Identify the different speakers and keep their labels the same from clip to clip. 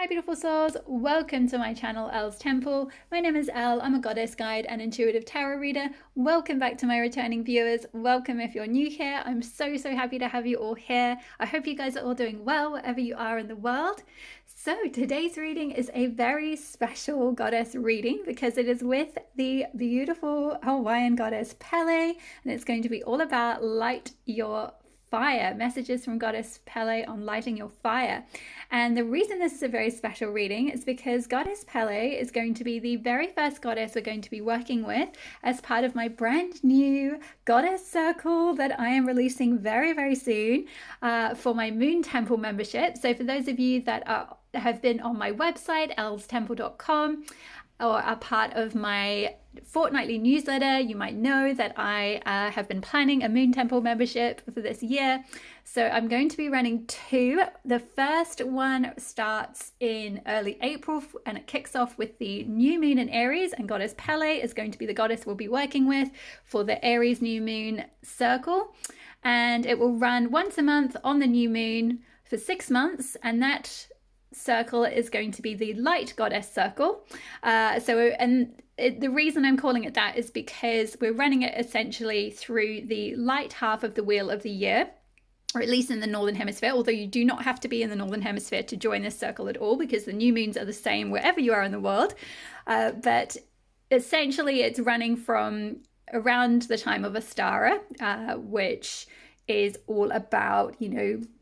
Speaker 1: Hi beautiful souls, welcome to my channel Elle's Temple. My name is Elle, I'm a goddess guide and intuitive tarot reader. Welcome back to my returning viewers, welcome if you're new here. I'm so happy to have you all here. I hope you guys are all doing well wherever you are in the world. So today's reading is a very special goddess reading because it is with the beautiful Hawaiian goddess Pele, and it's going to be all about light your fire, messages from Goddess Pele on lighting your fire. And the reason this is a very special reading is because Goddess Pele is going to be the very first goddess we're going to be working with as part of my brand new goddess circle that I am releasing very soon for my Moon Temple membership. So for those of you that have been on my website, elstemple.com, or are part of my fortnightly newsletter, you might know that I have been planning a Moon Temple membership for this year. So I'm going to be running two. The first one starts in early April and it kicks off with the new moon in Aries, and Goddess Pele is going to be the goddess we'll be working with for the Aries new moon circle. And it will run once a month on the new moon for 6 months, and that circle is going to be the light goddess circle. The reason I'm calling it that is because we're running it essentially through the light half of the wheel of the year, or at least in the Northern Hemisphere, although you do not have to be in the Northern Hemisphere to join this circle at all, because the new moons are the same wherever you are in the world. But essentially it's running from around the time of Ostara, which is all about,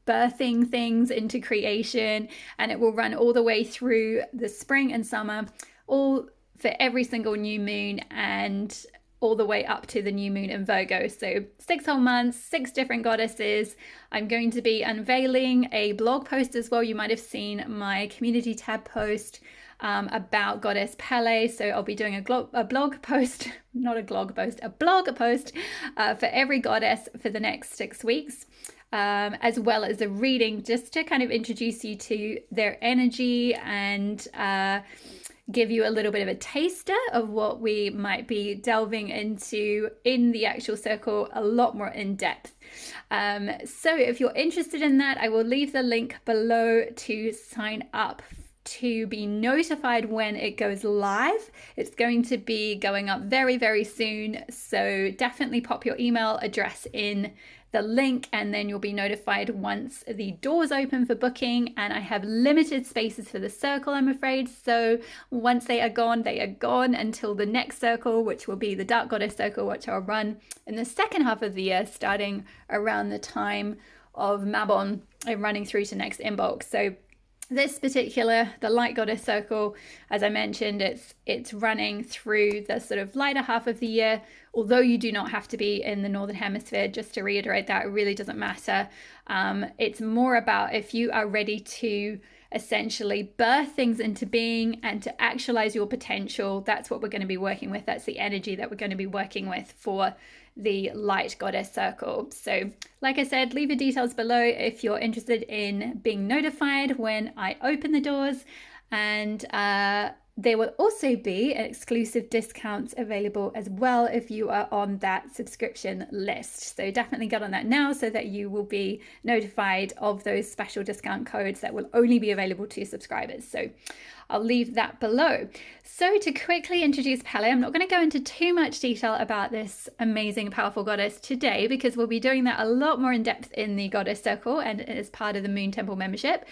Speaker 1: birthing things into creation, and it will run all the way through the spring and summer, all for every single new moon and all the way up to the new moon in Virgo. So 6 whole months, 6 different goddesses. I'm going to be unveiling a blog post as well. You might have seen my community tab post about Goddess Pele. So I'll be doing a blog post for every goddess for the next 6 weeks. As well as a reading just to kind of introduce you to their energy and give you a little bit of a taster of what we might be delving into in the actual circle a lot more in depth. So if you're interested in that, I will leave the link below to sign up to be notified when it goes live. It's going to be going up very soon, so definitely pop your email address in the link and then you'll be notified once the doors open for booking. And I have limited spaces for the circle, I'm afraid, so once they are gone until the next circle, which will be the Dark Goddess circle, which I'll run in the second half of the year, starting around the time of Mabon and running through to next Imbolc. So this particular, the Light Goddess Circle, as I mentioned, it's running through the sort of lighter half of the year, although you do not have to be in the Northern Hemisphere. Just to reiterate that, it really doesn't matter. It's more about if you are ready to essentially birth things into being and to actualize your potential. That's what we're going to be working with. That's the energy that we're going to be working with for the Light Goddess Circle. So like I said, leave your details below if you're interested in being notified when I open the doors, and there will also be exclusive discounts available as well if you are on that subscription list. So definitely get on that now so that you will be notified of those special discount codes that will only be available to subscribers. So I'll leave that below. So to quickly introduce Pele, I'm not going to go into too much detail about this amazing, powerful goddess today because we'll be doing that a lot more in depth in the Goddess Circle and as part of the Moon Temple membership.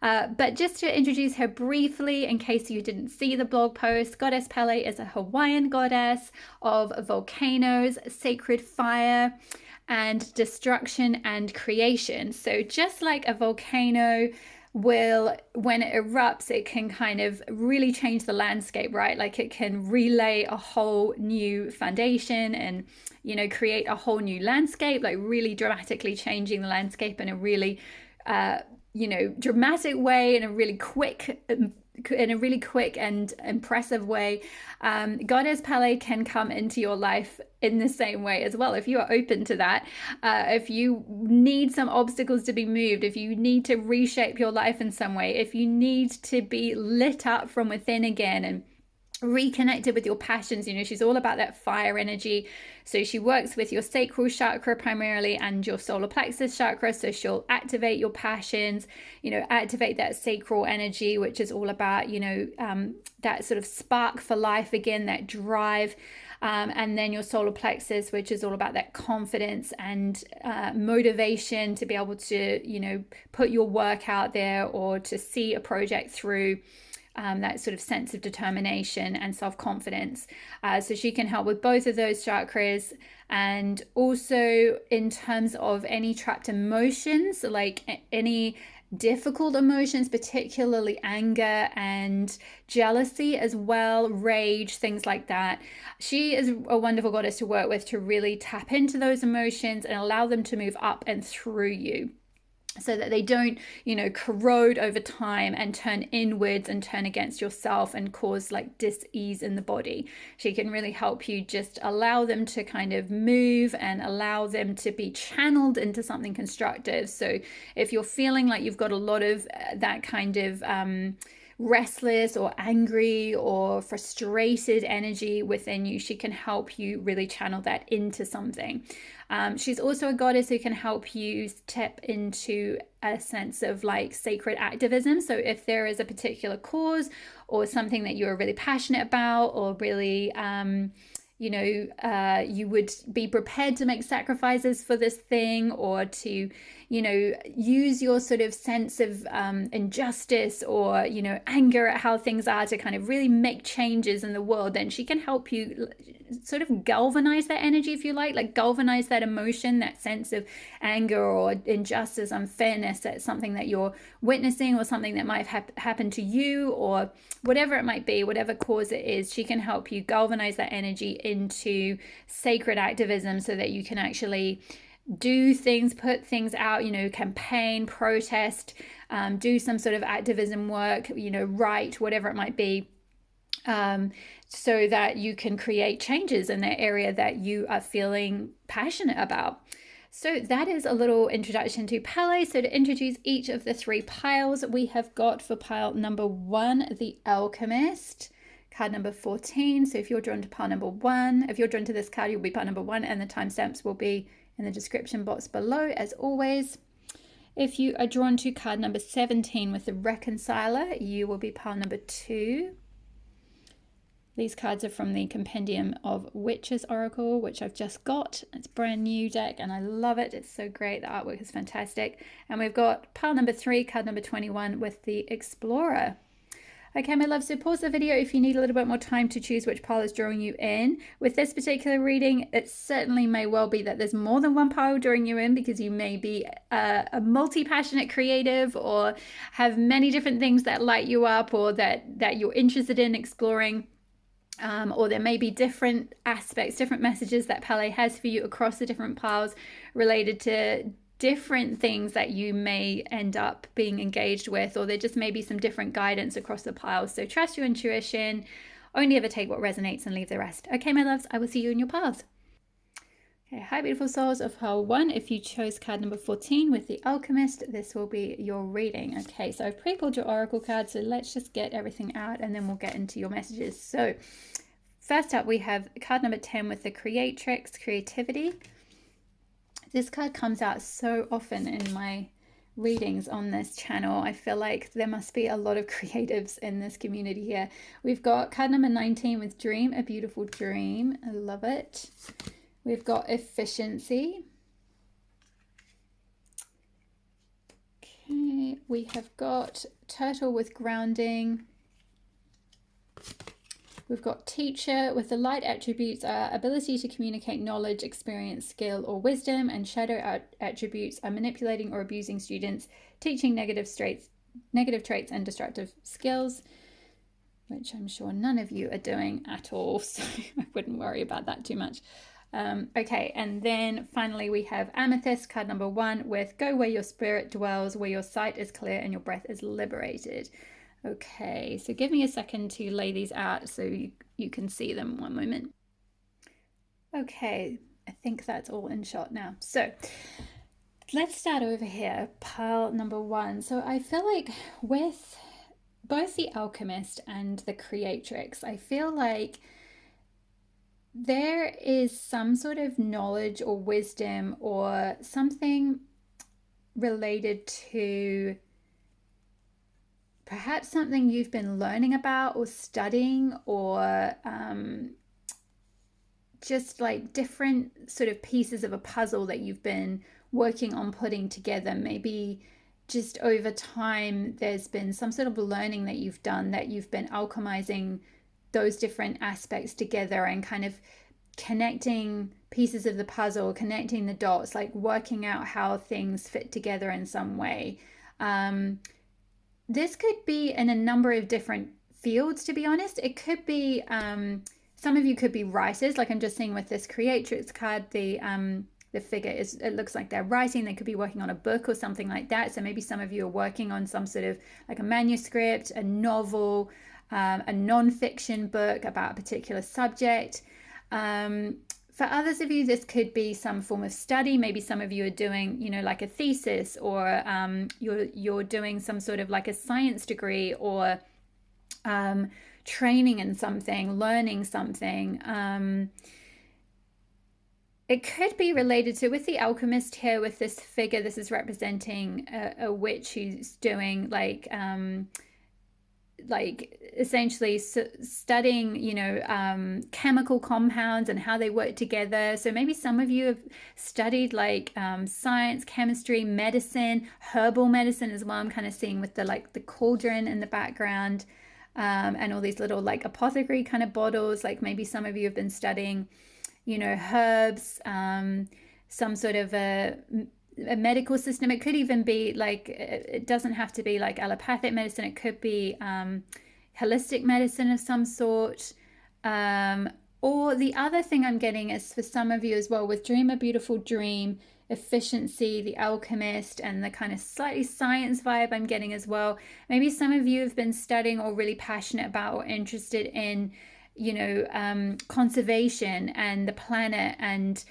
Speaker 1: But just to introduce her briefly, in case you didn't see the blog post, Goddess Pele is a Hawaiian goddess of volcanoes, sacred fire, and destruction and creation. So just like a volcano will, when it erupts, it can kind of really change the landscape, right? Like it can relay a whole new foundation and, create a whole new landscape, like really dramatically changing the landscape in a really, dramatic way, in a really quick and impressive way. Goddess Pele can come into your life in the same way as well if you are open to that. If you need some obstacles to be moved, if you need to reshape your life in some way, if you need to be lit up from within again and reconnected with your passions. You know, she's all about that fire energy. So she works with your sacral chakra primarily and your solar plexus chakra. So she'll activate your passions, you know, activate that sacral energy, which is all about, you know, that sort of spark for life again, that drive. And then your solar plexus, which is all about that confidence and motivation to be able to, you know, put your work out there or to see a project through. That sort of sense of determination and self-confidence. So she can help with both of those chakras. And also in terms of any trapped emotions, like any difficult emotions, particularly anger and jealousy as well, rage, things like that. She is a wonderful goddess to work with to really tap into those emotions and allow them to move up and through you, so that they don't, you know, corrode over time and turn inwards and turn against yourself and cause like dis-ease in the body. She can really help you just allow them to kind of move and allow them to be channeled into something constructive. So if you're feeling like you've got a lot of that kind of restless or angry or frustrated energy within you, she can help you really channel that into something. She's also a goddess who can help you tap into a sense of like sacred activism. So if there is a particular cause or something that you're really passionate about, or really you know, you would be prepared to make sacrifices for this thing, or to, you know, use your sort of sense of injustice or, you know, anger at how things are to kind of really make changes in the world, then she can help you sort of galvanize that energy, if you like galvanize that emotion, that sense of anger or injustice, unfairness, that's something that you're witnessing or something that might have happened to you, or whatever it might be, whatever cause it is. She can help you galvanize that energy into sacred activism so that you can actually do things, put things out, you know, campaign, protest, do some sort of activism work, you know, write, whatever it might be, so that you can create changes in that area that you are feeling passionate about. So that is a little introduction to Pele. So to introduce each of the three piles, we have got for pile number 1, the Alchemist, card number 14. So if you're drawn to pile number 1, if you're drawn to this card, you'll be pile number 1, and the timestamps will be in the description box below, as always. If you are drawn to card number 17 with the Reconciler, you will be pile number 2. These cards are from the Compendium of Witches Oracle, which I've just got. It's a brand new deck and I love it. It's so great. The artwork is fantastic. And we've got pile number 3, card number 21 with the Explorer. Okay, my love, so pause the video if you need a little bit more time to choose which pile is drawing you in. With this particular reading, it certainly may well be that there's more than one pile drawing you in, because you may be a multi-passionate creative or have many different things that light you up or that you're interested in exploring. Or there may be different aspects, different messages that Pele has for you across the different piles related to different things that you may end up being engaged with, or there just may be some different guidance across the piles. So trust your intuition, only ever take what resonates and leave the rest. Okay, my loves, I will see you in your piles. Okay, hi beautiful souls of pile 1. If you chose card number 14 with the Alchemist, this will be your reading. Okay, so I've pre-pulled your oracle card, so let's just get everything out and then we'll get into your messages. So first up, we have card number 10 with the Creatrix, Creativity. This card comes out so often in my readings on this channel. I feel like there must be a lot of creatives in this community here. We've got card number 19 with Dream, a Beautiful Dream. I love it. We've got Efficiency. Okay, we have got Turtle with Grounding. We've got Teacher with the light attributes are ability to communicate knowledge, experience, skill, or wisdom, and shadow attributes are manipulating or abusing students, teaching negative traits and destructive skills, which I'm sure none of you are doing at all, so I wouldn't worry about that too much. Okay, and then finally we have Amethyst, card number 1, with Go where your spirit dwells, where your sight is clear and your breath is liberated. Okay, so give me a second to lay these out so you can see them. One moment. Okay, I think that's all in shot now. So let's start over here, pile number 1. So I feel like with both the alchemist and the creatrix, I feel like there is some sort of knowledge or wisdom or something related to perhaps something you've been learning about or studying, or just like different sort of pieces of a puzzle that you've been working on putting together. Maybe just over time, there's been some sort of learning that you've done, that you've been alchemizing those different aspects together and kind of connecting pieces of the puzzle, connecting the dots, like working out how things fit together in some way. This could be in a number of different fields, to be honest. It could be, some of you could be writers, like I'm just seeing with this creatrix card, the figure is, it looks like they're writing. They could be working on a book or something like that. So maybe some of you are working on some sort of like a manuscript, a novel, a non-fiction book about a particular subject. For others of you, this could be some form of study. Maybe some of you are doing, like a thesis, or you're doing some sort of like a science degree, or training in something, learning something. It could be related to, with the alchemist here, with this figure, this is representing a witch who's doing like essentially studying, chemical compounds and how they work together. So maybe some of you have studied like science, chemistry, medicine, herbal medicine as well. I'm kind of seeing with the cauldron in the background, and all these little like apothecary kind of bottles. Like maybe some of you have been studying, herbs, some sort of a medical system. It could even be like, it doesn't have to be like allopathic medicine. It could be holistic medicine of some sort. Or the other thing I'm getting is, for some of you as well, with Dream a Beautiful Dream, efficiency, the alchemist, and the kind of slightly science vibe I'm getting as well. Maybe some of you have been studying or really passionate about or interested in, conservation and the planet, and,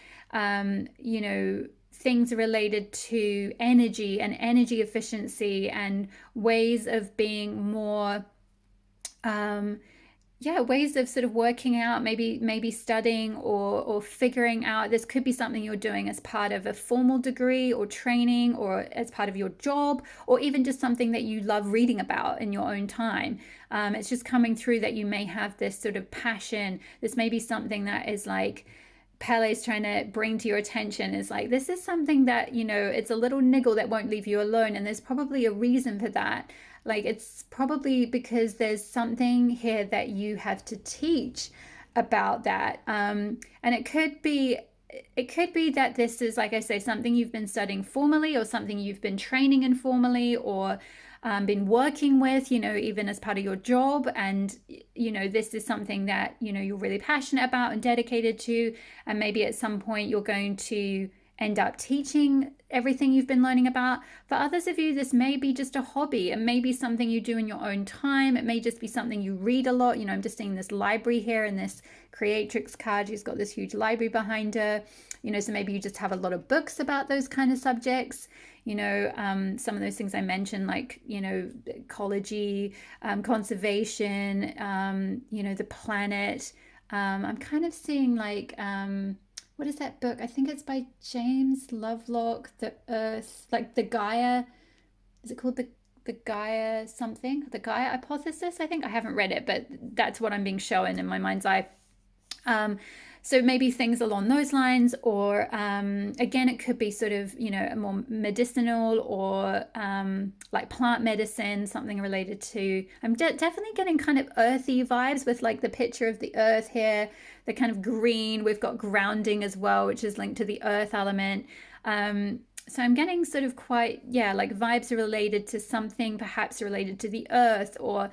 Speaker 1: things related to energy and energy efficiency, and ways of being more, ways of sort of working out, maybe studying or figuring out. This could be something you're doing as part of a formal degree or training, or as part of your job, or even just something that you love reading about in your own time. It's just coming through that you may have this sort of passion. This may be something that is like, Pele's trying to bring to your attention, is like, this is something that, it's a little niggle that won't leave you alone. And there's probably a reason for that. Like, it's probably because there's something here that you have to teach about that. And it could be that this is, like I say, something you've been studying formally, or something you've been training informally, or been working with, even as part of your job. And, this is something that, you're really passionate about and dedicated to. And maybe at some point you're going to end up teaching everything you've been learning about. For others of you, this may be just a hobby. It may be something you do in your own time. It may just be something you read a lot. I'm just seeing this library here in this creatrix card. She's got this huge library behind her. So maybe you just have a lot of books about those kind of subjects. Some of those things I mentioned, like, ecology, conservation, the planet. I'm kind of seeing like, what is that book? I think it's by James Lovelock, The Earth, like the Gaia. Is it called the Gaia something? The Gaia Hypothesis, I think. I haven't read it, but that's what I'm being shown in my mind's eye. So maybe things along those lines, or again, it could be sort of, more medicinal, or like plant medicine, something related to, I'm definitely getting kind of earthy vibes with like the picture of the earth here, the kind of green. We've got grounding as well, which is linked to the earth element. So I'm getting sort of quite, like vibes are related to something perhaps related to the earth, or,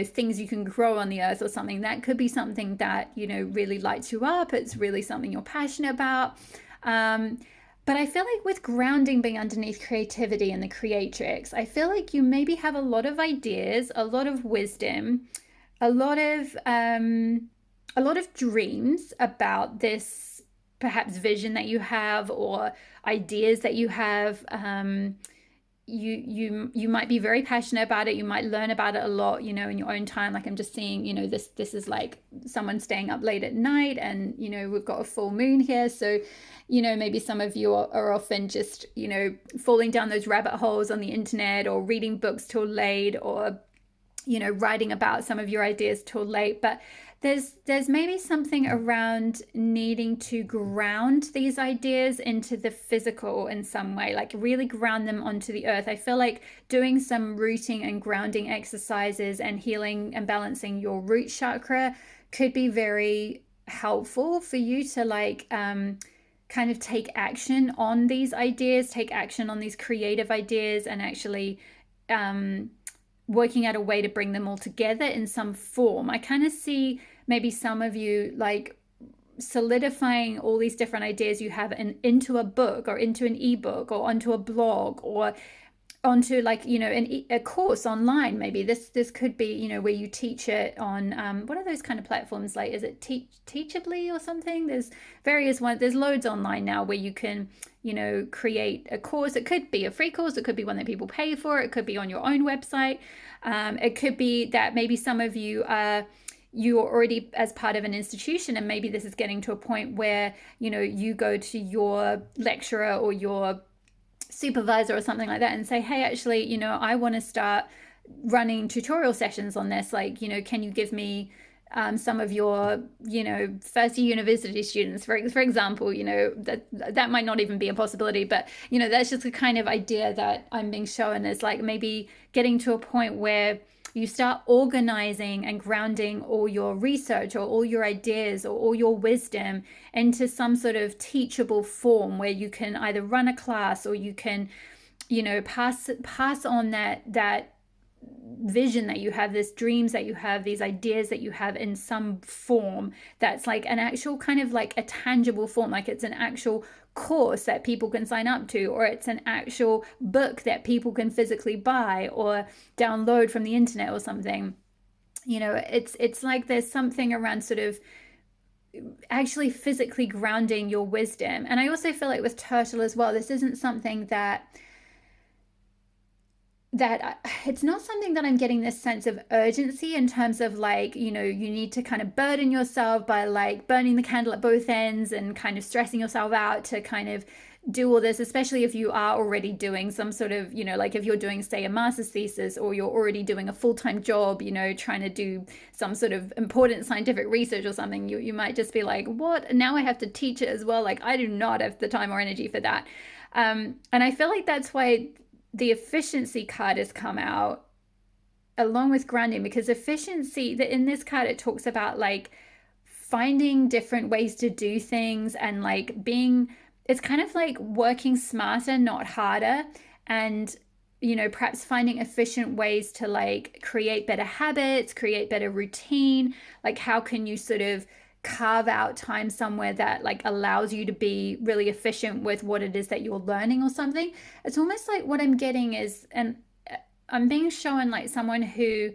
Speaker 1: things you can grow on the earth, or something. That could be something that, really lights you up. It's really something you're passionate about. But I feel like with grounding being underneath creativity and the creatrix, I feel like you maybe have a lot of ideas, a lot of wisdom, a lot of dreams about this perhaps vision that you have, or ideas that you have, you might be very passionate about it. You might learn about it a lot, you know, in your own time. Like I'm just seeing, you know, this is like someone staying up late at night, and you know, we've got a full moon here, so you know, maybe some of you are often just, you know, falling down those rabbit holes on the internet, or reading books till late, or you know, writing about some of your ideas till late. But there's maybe something around needing to ground these ideas into the physical in some way, like really ground them onto the earth. I feel like doing some rooting and grounding exercises and healing and balancing your root chakra could be very helpful for you to like kind of take action on these ideas, take action on these creative ideas, and actually working out a way to bring them all together in some form. I kind of see maybe some of you like solidifying all these different ideas you have into a book, or into an ebook, or onto a blog, or onto like, you know, a course online. Maybe this could be, you know, where you teach it on what are those kind of platforms, like is it Teachably or something? There's various ones, there's loads online now where you can, you know, create a course. It could be a free course, it could be one that people pay for, it could be on your own website. It could be that maybe some of you are you're already as part of an institution, and maybe this is getting to a point where, you know, you go to your lecturer or your supervisor or something like that and say, hey, actually, you know, I want to start running tutorial sessions on this. Like, you know, can you give me some of your, you know, first year university students, for example, you know, that might not even be a possibility, but, you know, that's just the kind of idea that I'm being shown, is like maybe getting to a point where you start organizing and grounding all your research, or all your ideas, or all your wisdom into some sort of teachable form, where you can either run a class, or you can, you know, pass on that vision that you have, this dreams that you have, these ideas that you have, in some form that's like an actual kind of like a tangible form, like it's an actual course that people can sign up to, or it's an actual book that people can physically buy or download from the internet or something. You know, it's like there's something around sort of actually physically grounding your wisdom. And I also feel like with turtle as well, this isn't something that it's not something that I'm getting this sense of urgency in terms of like, you know, you need to kind of burden yourself by like burning the candle at both ends and kind of stressing yourself out to kind of do all this, especially if you are already doing some sort of, you know, like if you're doing, say, a master's thesis, or you're already doing a full-time job, you know, trying to do some sort of important scientific research or something, you might just be like, what? Now I have to teach it as well. Like, I do not have the time or energy for that. And I feel like that's why the efficiency card has come out along with grounding, because efficiency, that in this card it talks about like finding different ways to do things, and like being, it's kind of like working smarter, not harder, and you know, perhaps finding efficient ways to like create better habits, create better routine. Like how can you sort of carve out time somewhere that like allows you to be really efficient with what it is that you're learning or something. It's almost like what I'm getting is, and I'm being shown like someone who,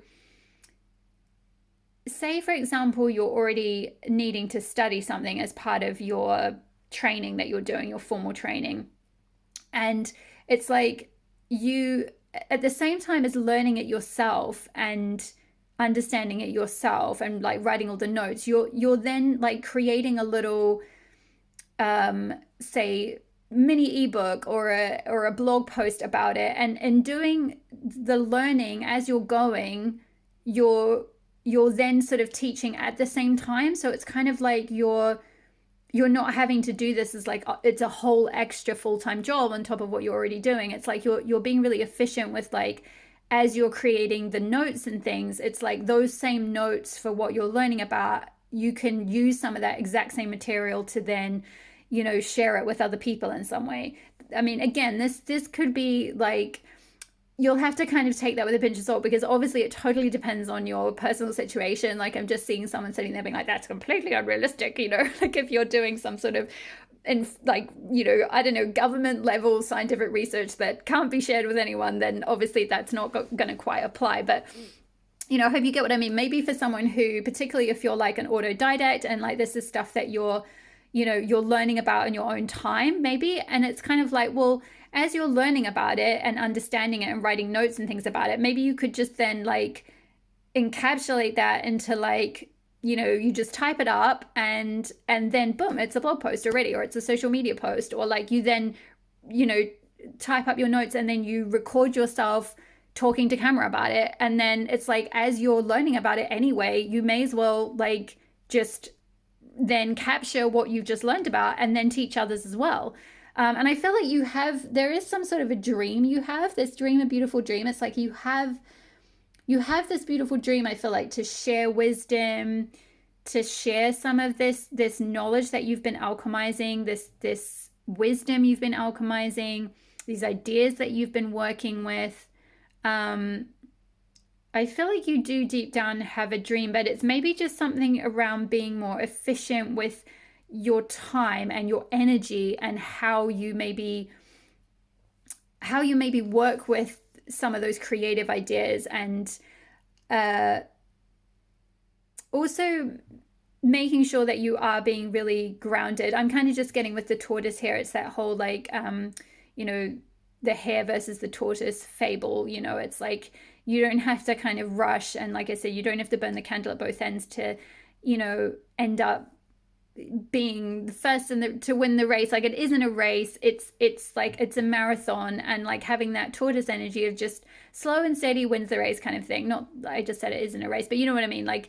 Speaker 1: say for example, you're already needing to study something as part of your training that you're doing, your formal training, and it's like you, at the same time as learning it yourself and understanding it yourself and like writing all the notes, you're then like creating a little say mini ebook or a blog post about it, and doing the learning as you're going, you're then sort of teaching at the same time. So it's kind of like you're not having to do this as like it's a whole extra full-time job on top of what you're already doing. It's like you're being really efficient with like, as you're creating the notes and things, it's like those same notes for what you're learning about, you can use some of that exact same material to then, you know, share it with other people in some way. I mean, again, this could be like, you'll have to kind of take that with a pinch of salt, because obviously it totally depends on your personal situation. Like I'm just seeing someone sitting there being like, that's completely unrealistic, you know, like if you're doing some sort of, and like, you know, I don't know, government level scientific research that can't be shared with anyone, then obviously that's not going to quite apply. But, you know, I hope you get what I mean. Maybe for someone who, particularly if you're like an autodidact and like this is stuff that you're, you know, you're learning about in your own time maybe, and it's kind of like, well, as you're learning about it and understanding it and writing notes and things about it, maybe you could just then like encapsulate that into like, you know, you just type it up and then boom, it's a blog post already, or it's a social media post, or like you then, you know, type up your notes and then you record yourself talking to camera about it. And then it's like, as you're learning about it anyway, you may as well like just then capture what you've just learned about and then teach others as well. And I feel like there is some sort of a dream. You have this dream, a beautiful dream. It's like you have this beautiful dream, I feel like, to share wisdom, to share some of this knowledge that you've been alchemizing, this wisdom you've been alchemizing, these ideas that you've been working with. I feel like you do deep down have a dream, but it's maybe just something around being more efficient with your time and your energy, and how you maybe work with some of those creative ideas, and also making sure that you are being really grounded. I'm kind of just getting with the tortoise here. It's that whole like, you know, the hare versus the tortoise fable. You know, it's like you don't have to kind of rush, and like I said, you don't have to burn the candle at both ends to, you know, end up being the first to win the race. Like, it isn't a race, it's like it's a marathon, and like having that tortoise energy of just slow and steady wins the race kind of thing. Not, I just said it isn't a race, but you know what I mean, like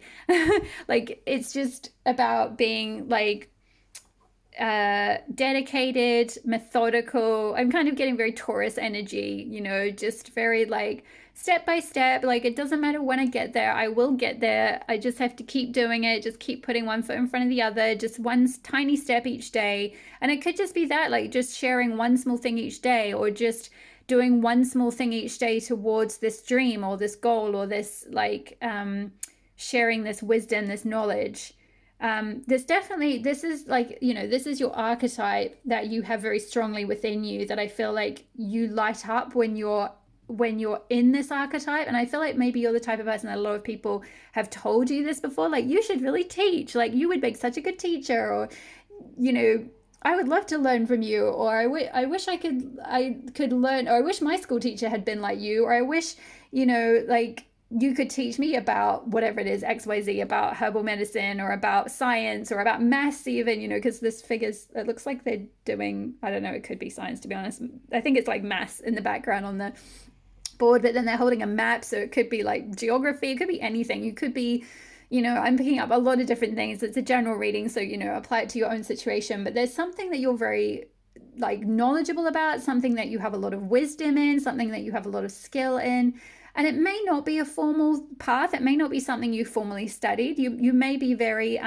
Speaker 1: like it's just about being like dedicated, methodical. I'm kind of getting very Taurus energy, you know, just very like step by step. Like, it doesn't matter when I get there, I will get there. I just have to keep doing it, just keep putting one foot in front of the other, just one tiny step each day. And it could just be that, like just sharing one small thing each day, or just doing one small thing each day towards this dream or this goal, or this like sharing this wisdom, this knowledge. This is like, you know, this is your archetype that you have very strongly within you, that I feel like you light up when you're in this archetype. And I feel like maybe you're the type of person that a lot of people have told you this before, like, you should really teach, like you would make such a good teacher, or, you know, I would love to learn from you, or I wish I could learn, or I wish my school teacher had been like you, or I wish, you know, like you could teach me about whatever it is, XYZ, about herbal medicine, or about science, or about maths even, you know, because it looks like they're doing, I don't know, it could be science, to be honest. I think it's like maths in the background on the board, but then they're holding a map, so it could be like geography, it could be anything. You could be, you know, I'm picking up a lot of different things. It's a general reading, so, you know, apply it to your own situation, but there's something that you're very like knowledgeable about, something that you have a lot of wisdom in, something that you have a lot of skill in. And it may not be a formal path. It may not be something you formally studied. You may be very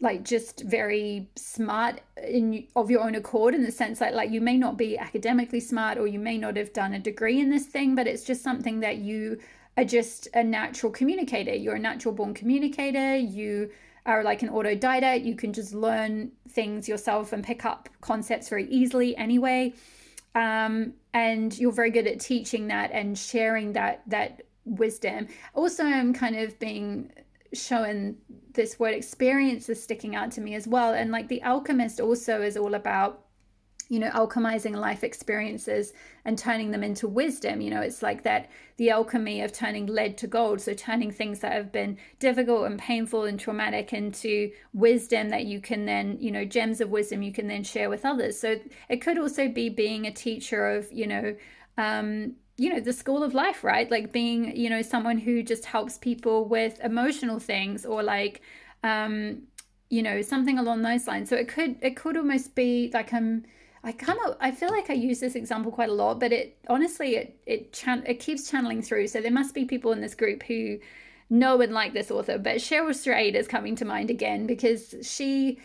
Speaker 1: like just very smart of your own accord, in the sense that like you may not be academically smart, or you may not have done a degree in this thing, but it's just something that you are just a natural communicator. You're a natural born communicator. You are like an autodidact. You can just learn things yourself and pick up concepts very easily anyway. And you're very good at teaching that and sharing that wisdom. Also, I'm kind of being shown this word experience is sticking out to me as well. And like the alchemist also is all about, you know, alchemizing life experiences and turning them into wisdom. You know, it's like that, the alchemy of turning lead to gold. So turning things that have been difficult and painful and traumatic into wisdom that you can then, you know, gems of wisdom you can then share with others. So it could also be being a teacher of, you know, the school of life, right? Like being, you know, someone who just helps people with emotional things, or like, you know, something along those lines. So it could almost be like, I feel like I use this example quite a lot, but it honestly, it keeps channeling through. So there must be people in this group who know and like this author, but Cheryl Strayed is coming to mind again, because she,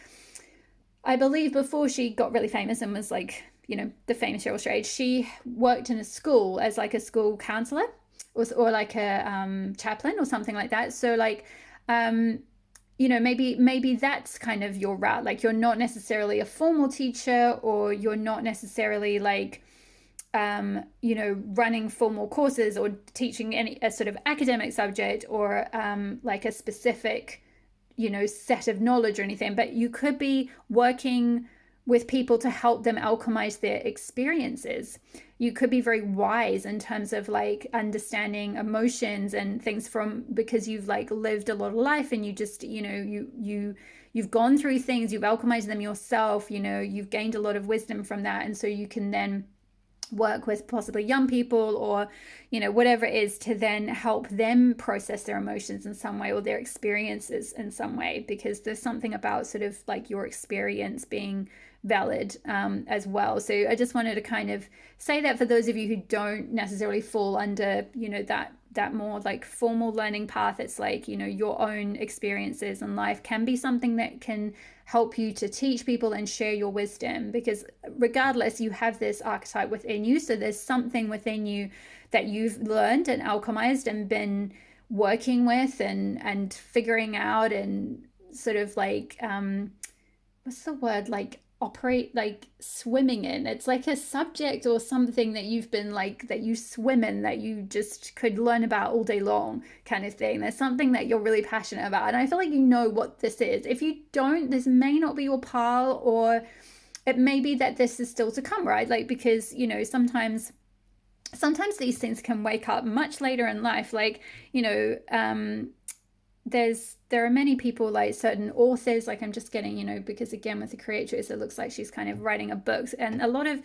Speaker 1: I believe before she got really famous and was like, you know, the famous Cheryl Strayed, she worked in a school as like a school counselor, or like a chaplain or something like that. So like, you know, maybe that's kind of your route. Like, you're not necessarily a formal teacher, or you're not necessarily like, you know, running formal courses or teaching a sort of academic subject, or like a specific, you know, set of knowledge or anything. But you could be working with people to help them alchemize their experiences. You could be very wise in terms of like understanding emotions and things from, because you've like lived a lot of life, and you just, you know, you've gone through things, you've alchemized them yourself, you know, you've gained a lot of wisdom from that. And so you can then work with possibly young people, or, you know, whatever it is, to then help them process their emotions in some way, or their experiences in some way, because there's something about sort of like your experience being valid as well. So I just wanted to kind of say that for those of you who don't necessarily fall under, you know, that more like formal learning path, it's like, you know, your own experiences in life can be something that can help you to teach people and share your wisdom, because regardless, you have this archetype within you. So there's something within you that you've learned and alchemized and been working with and figuring out, and sort of like what's the word, like operate, like swimming in. It's like a subject or something that you've been like, that you swim in, that you just could learn about all day long kind of thing. There's something that you're really passionate about, and I feel like you know what this is. If you don't, this may not be your pile, or it may be that this is still to come, right? Like, because, you know, sometimes these things can wake up much later in life. Like, you know, there are many people, like certain authors, like I'm just getting, you know, because again with the creatress, it looks like she's kind of writing a book, and a lot of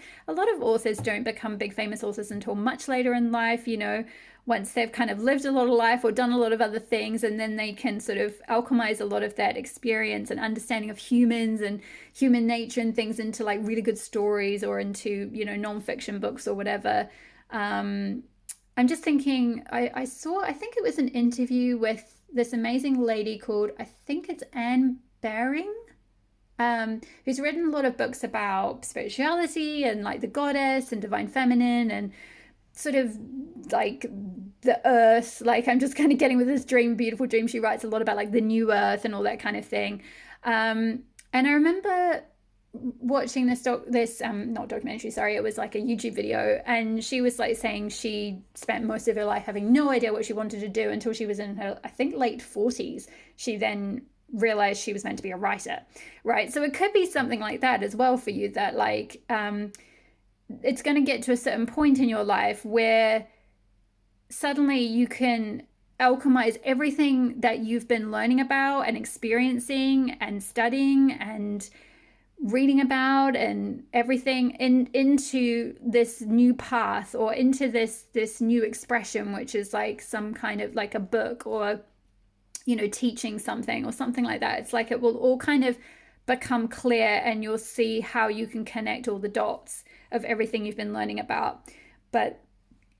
Speaker 1: authors don't become big famous authors until much later in life, you know, once they've kind of lived a lot of life or done a lot of other things, and then they can sort of alchemize a lot of that experience and understanding of humans and human nature and things into like really good stories, or into, you know, non-fiction books or whatever. I'm just thinking, I think it was an interview with this amazing lady called, I think it's Anne Baring, who's written a lot of books about spirituality and like the goddess and divine feminine and sort of like the earth. Like, I'm just kind of getting with this beautiful dream. She writes a lot about like the new earth and all that kind of thing. And I remember watching this not documentary, sorry, it was like a YouTube video, and she was like saying she spent most of her life having no idea what she wanted to do until she was in her, I think, late 40s. She then realized she was meant to be a writer, right? So it could be something like that as well for you, that like it's going to get to a certain point in your life where suddenly you can alchemize everything that you've been learning about and experiencing and studying and reading about and everything into this new path, or into this new expression, which is like some kind of like a book, or, you know, teaching something or something like that. It's like it will all kind of become clear, and you'll see how you can connect all the dots of everything you've been learning about. But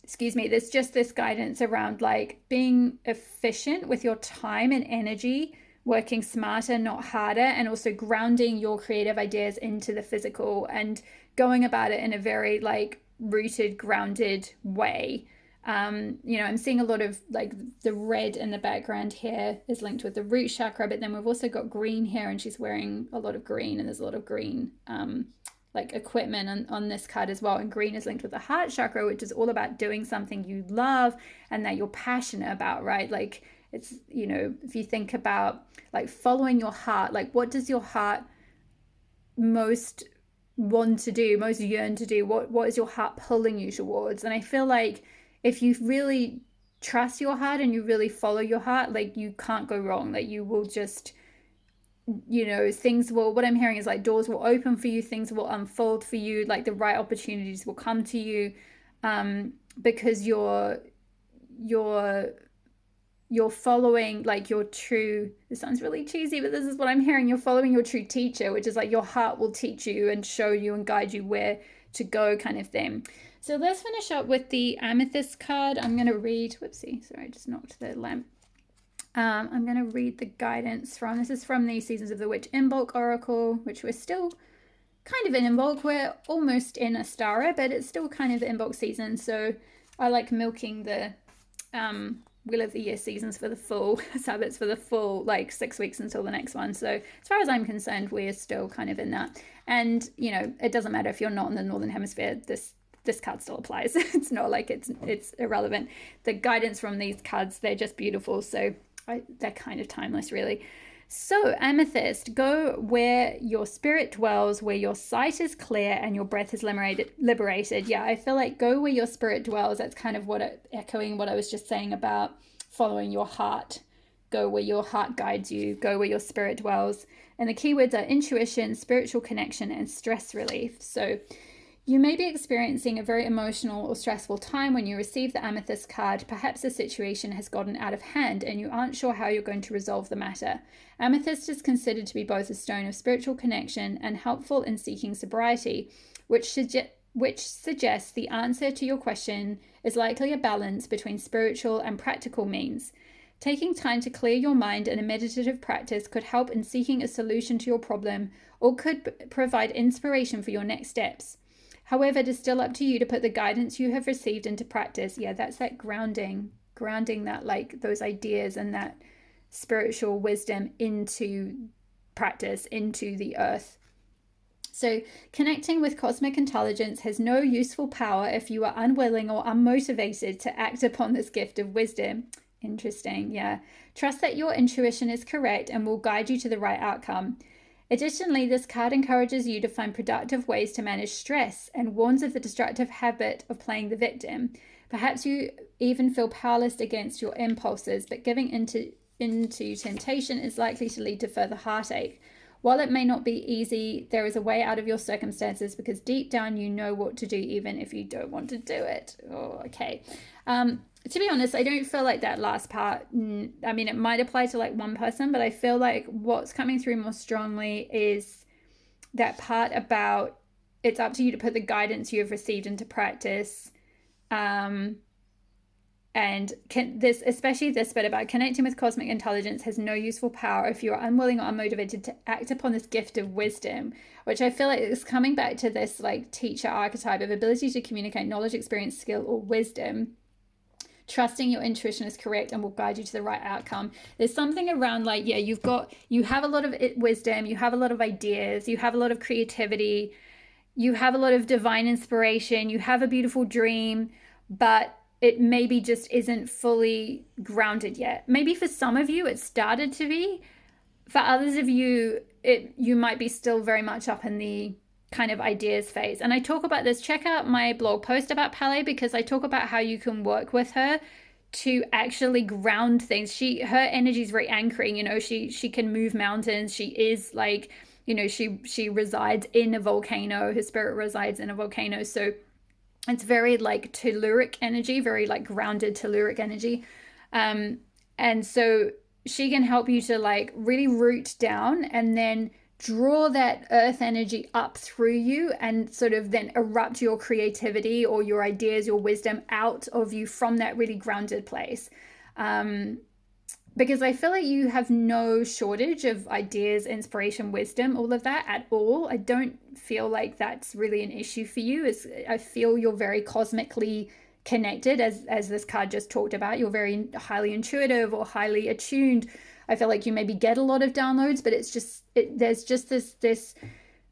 Speaker 1: excuse me, there's just this guidance around like being efficient with your time and energy, working smarter, not harder, and also grounding your creative ideas into the physical and going about it in a very like rooted, grounded way. You know, I'm seeing a lot of like the red in the background here is linked with the root chakra, but then we've also got green here, and she's wearing a lot of green, and there's a lot of green like equipment on this card as well. And green is linked with the heart chakra, which is all about doing something you love and that you're passionate about, right? Like, it's, you know, if you think about like following your heart, like what does your heart most want to do, most yearn to do? What is your heart pulling you towards? And I feel like if you really trust your heart and you really follow your heart, like you can't go wrong. Like you will just, you know, things will, what I'm hearing is like doors will open for you, things will unfold for you, like the right opportunities will come to you, because you're following like your true, this sounds really cheesy, but this is what I'm hearing, you're following your true teacher, which is like your heart will teach you and show you and guide you where to go, kind of thing. So let's finish up with the amethyst card. I'm going to read, whoopsie, sorry, I just knocked the lamp. I'm going to read the guidance from, this is from the Seasons of the Witch in bulk oracle, which we're still kind of in bulk. We're almost in Astara, but it's still kind of in bulk season. So I like milking the Wheel of the Year seasons for the full, Sabbats for the full, like 6 weeks until the next one. So as far as I'm concerned, we're still kind of in that. And, you know, it doesn't matter if you're not in the Northern Hemisphere, this card still applies. It's not like it's irrelevant. The guidance from these cards, they're just beautiful. So they're kind of timeless, really. So, amethyst, go where your spirit dwells, where your sight is clear and your breath is liberated. Yeah, I feel like go where your spirit dwells. That's kind of echoing what I was just saying about following your heart. Go where your heart guides you, go where your spirit dwells. And the keywords are intuition, spiritual connection, and stress relief. So, you may be experiencing a very emotional or stressful time when you receive the amethyst card. Perhaps the situation has gotten out of hand and you aren't sure how you're going to resolve the matter. Amethyst is considered to be both a stone of spiritual connection and helpful in seeking sobriety, which suggests the answer to your question is likely a balance between spiritual and practical means. Taking time to clear your mind in a meditative practice could help in seeking a solution to your problem or could provide inspiration for your next steps. However, it is still up to you to put the guidance you have received into practice. Yeah, that's that grounding that like those ideas and that spiritual wisdom into practice, into the earth. So connecting with cosmic intelligence has no useful power if you are unwilling or unmotivated to act upon this gift of wisdom. Interesting, yeah. Trust that your intuition is correct and will guide you to the right outcome. Additionally, this card encourages you to find productive ways to manage stress and warns of the destructive habit of playing the victim. Perhaps you even feel powerless against your impulses, but giving into temptation is likely to lead to further heartache. While it may not be easy, there is a way out of your circumstances because deep down you know what to do even if you don't want to do it. Oh, okay. To be honest, I don't feel like that last part, I mean, it might apply to like one person, but I feel like what's coming through more strongly is that part about it's up to you to put the guidance you have received into practice. Especially this bit about connecting with cosmic intelligence has no useful power if you are unwilling or unmotivated to act upon this gift of wisdom, which I feel like is coming back to this like teacher archetype of ability to communicate knowledge, experience, skill, or wisdom. Trusting your intuition is correct and will guide you to the right outcome. There's something around like, yeah, you have a lot of wisdom, you have a lot of ideas, you have a lot of creativity, you have a lot of divine inspiration, you have a beautiful dream, but it maybe just isn't fully grounded yet. Maybe for some of you it started to be. For others of you, you might be still very much up in the kind of ideas phase. And I talk about this. Check out my blog post about Pele because I talk about how you can work with her to actually ground things. Her energy is very anchoring. You know, she can move mountains. She is like, you know, she resides in a volcano. Her spirit resides in a volcano. So it's very like telluric energy, very like grounded telluric energy. And so she can help you to like really root down and then draw that earth energy up through you and sort of then erupt your creativity or your ideas, your wisdom out of you from that really grounded place. Because I feel like you have no shortage of ideas, inspiration, wisdom, all of that at all. I don't feel like that's really an issue for you. I feel you're very cosmically connected, as this card just talked about. You're very highly intuitive or highly attuned. I feel like you maybe get a lot of downloads, but there's just this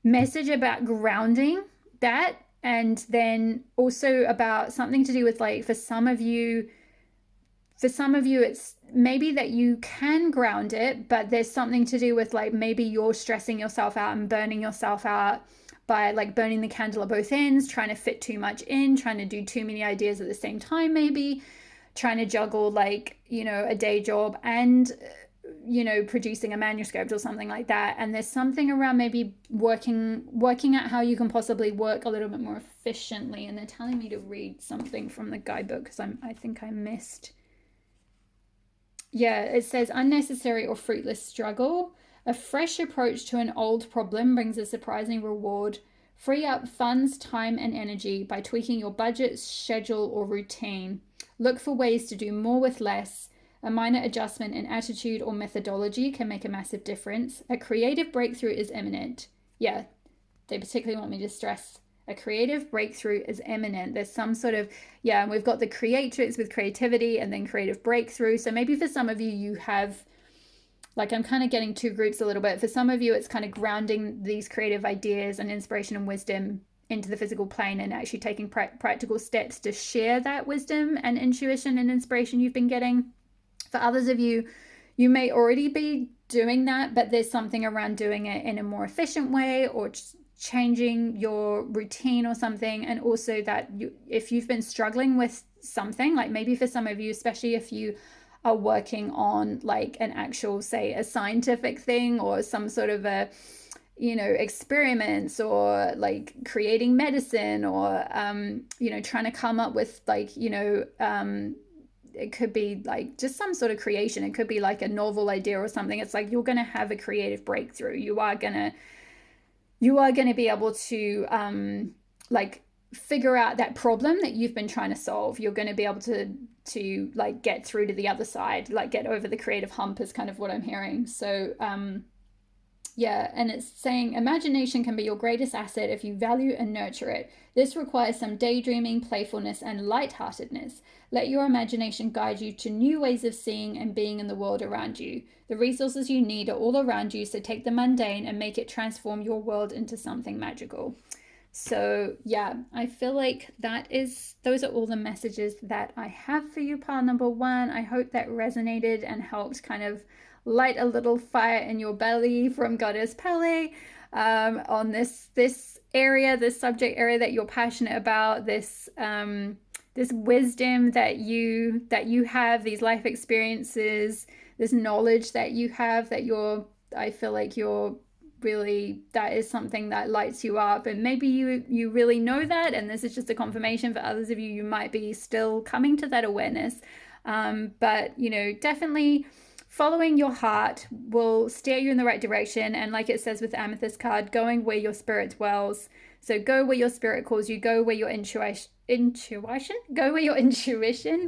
Speaker 1: message about grounding that, and then also about something to do with like for some of you it's maybe that you can ground it, but there's something to do with like maybe you're stressing yourself out and burning yourself out by like burning the candle at both ends, trying to fit too much in, trying to do too many ideas at the same time, maybe trying to juggle like, you know, a day job and, you know, producing a manuscript or something like that. And there's something around maybe working out how you can possibly work a little bit more efficiently. And they're telling me to read something from the guidebook because I think I missed. Yeah, it says unnecessary or fruitless struggle. A fresh approach to an old problem brings a surprising reward. Free up funds, time, and energy by tweaking your budget, schedule, or routine. Look for ways to do more with less. A minor adjustment in attitude or methodology can make a massive difference. A creative breakthrough is imminent. Yeah, they particularly want me to stress a creative breakthrough is imminent. There's some sort of, yeah, and we've got the creatrix with creativity and then creative breakthrough. So maybe for some of you, you have, like, I'm kind of getting two groups a little bit. For some of you, it's kind of grounding these creative ideas and inspiration and wisdom into the physical plane and actually taking practical steps to share that wisdom and intuition and inspiration you've been getting. For others of you, you may already be doing that, but there's something around doing it in a more efficient way, or changing your routine or something. And also that if you've been struggling with something, like maybe for some of you, especially if you are working on like an actual, say, a scientific thing or some sort of a, experiments, or like creating medicine, or trying to come up with like, it could be like just some sort of creation. It could be like a novel idea or something. It's like you're going to have a creative breakthrough. You are going to be able to like figure out that problem that you've been trying to solve. You're going to be able to like get through to the other side, like get over the creative hump is kind of what I'm hearing. So yeah, and it's saying imagination can be your greatest asset if you value and nurture it. This requires some daydreaming, playfulness, and lightheartedness. Let your imagination guide you to new ways of seeing and being in the world around you. The resources you need are all around you, so take the mundane and make it transform your world into something magical. So yeah, I feel like those are all the messages that I have for you, pile number one. I hope that resonated and helped kind of light a little fire in your belly from Goddess Pele on this area, this subject area that you're passionate about, this wisdom that you have, these life experiences, this knowledge that you have, I feel like you're really, that is something that lights you up. And maybe you really know that, and this is just a confirmation. For others of you, you might be still coming to that awareness, but definitely following your heart will steer you in the right direction. And like it says with the amethyst card, going where your spirit dwells. So go where your spirit calls you, go where your intuition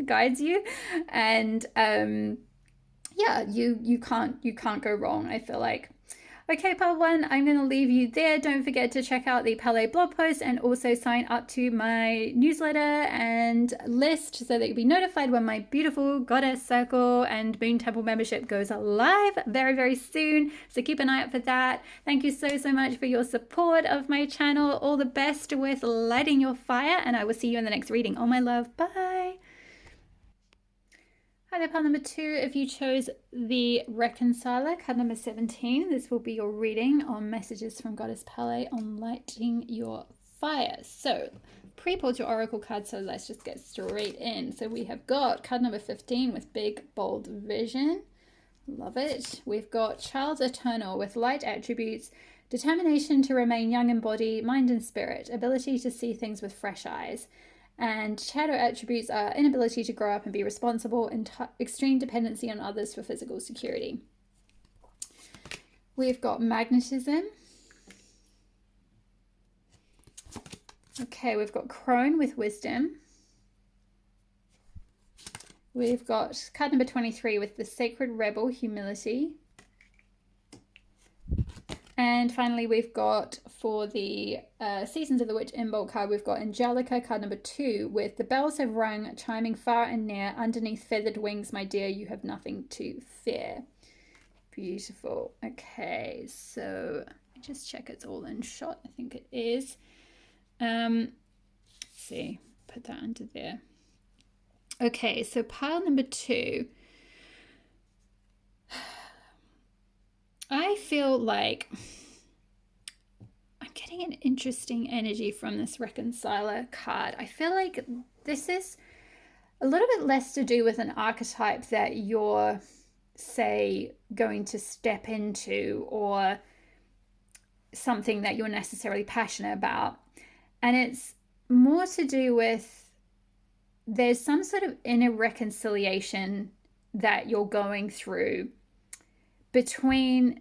Speaker 1: guides you. And yeah, you can't go wrong, I feel like. Okay, part one, I'm going to leave you there. Don't forget to check out the Pele blog post and also sign up to my newsletter and list so that you'll be notified when my beautiful Goddess Circle and Moon Temple membership goes live very, very soon. So keep an eye out for that. Thank you so, so much for your support of my channel. All the best with lighting your fire, and I will see you in the next reading. Oh, my love. Bye. Hi there, pile number two. If you chose the Reconciler, card number 17, this will be your reading on messages from Goddess Pele on lighting your fire. So, pre-pulled your oracle card, so let's just get straight in. So we have got card number 15 with big, bold vision. Love it. We've got Child's Eternal with light attributes, determination to remain young in body, mind, and spirit, ability to see things with fresh eyes. And shadow attributes are inability to grow up and be responsible, and extreme dependency on others for physical security. We've got magnetism. Okay, we've got crone with wisdom. We've got card number 23 with the sacred rebel, humility. And finally, we've got for the Seasons of the Witch in bulk card, we've got Angelica, card number 2, with the bells have rung, chiming far and near, underneath feathered wings, my dear, you have nothing to fear. Beautiful. Okay, so just check it's all in shot. I think it is. Let's see, put that under there. Okay, so pile number 2. I feel like I'm getting an interesting energy from this Reconciler card. I feel like this is a little bit less to do with an archetype that you're, say, going to step into, or something that you're necessarily passionate about. And it's more to do with there's some sort of inner reconciliation that you're going through between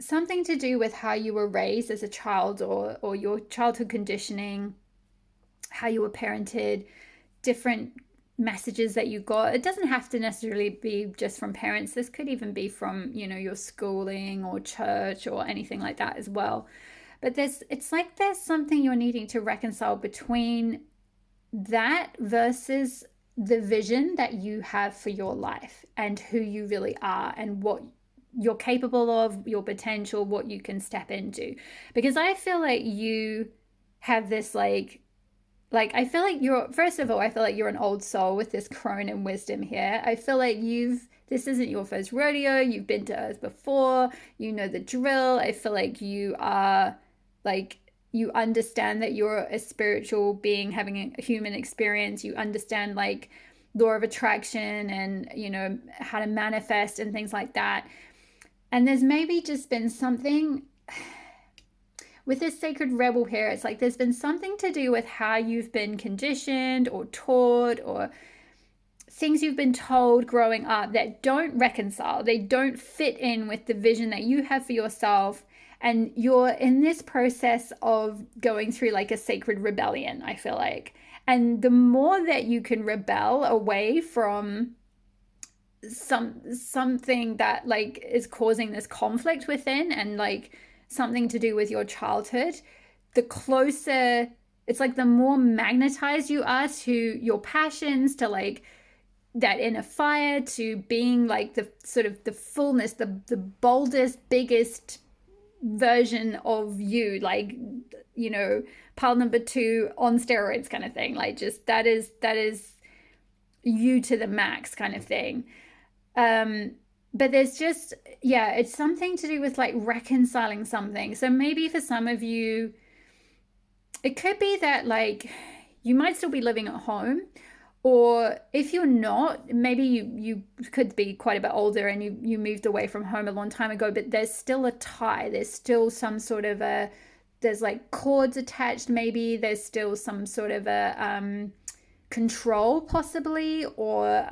Speaker 1: something to do with how you were raised as a child, or your childhood conditioning, how you were parented, different messages that you got. It doesn't have to necessarily be just from parents. This could even be from, your schooling or church or anything like that as well. But it's like there's something you're needing to reconcile between that versus the vision that you have for your life and who you really are and what you're capable of, your potential, what you can step into. Because I feel like you have this like like, I feel like you're, first of all, I feel like you're an old soul with this crone and wisdom here. I feel like this isn't your first rodeo. You've been to Earth before. You know the drill. I feel like you are, like, you understand that you're a spiritual being having a human experience. You understand, like, law of attraction and, how to manifest and things like that. And there's maybe just been something with this sacred rebel here. It's like there's been something to do with how you've been conditioned or taught, or things you've been told growing up that don't reconcile. They don't fit in with the vision that you have for yourself. And you're in this process of going through like a sacred rebellion, I feel like. And the more that you can rebel away from something that like is causing this conflict within, and like something to do with your childhood, the closer, it's like the more magnetized you are to your passions, to like that inner fire, to being like the sort of the fullness, the boldest, biggest version of you, like, pile number 2 on steroids kind of thing. Like, just that is you to the max kind of thing. But there's just, yeah, it's something to do with like reconciling something. So maybe for some of you, it could be that like you might still be living at home, or if you're not, maybe you could be quite a bit older and you moved away from home a long time ago, but there's still a tie. There's still some sort of there's like cords attached, maybe there's still some sort of a control possibly, or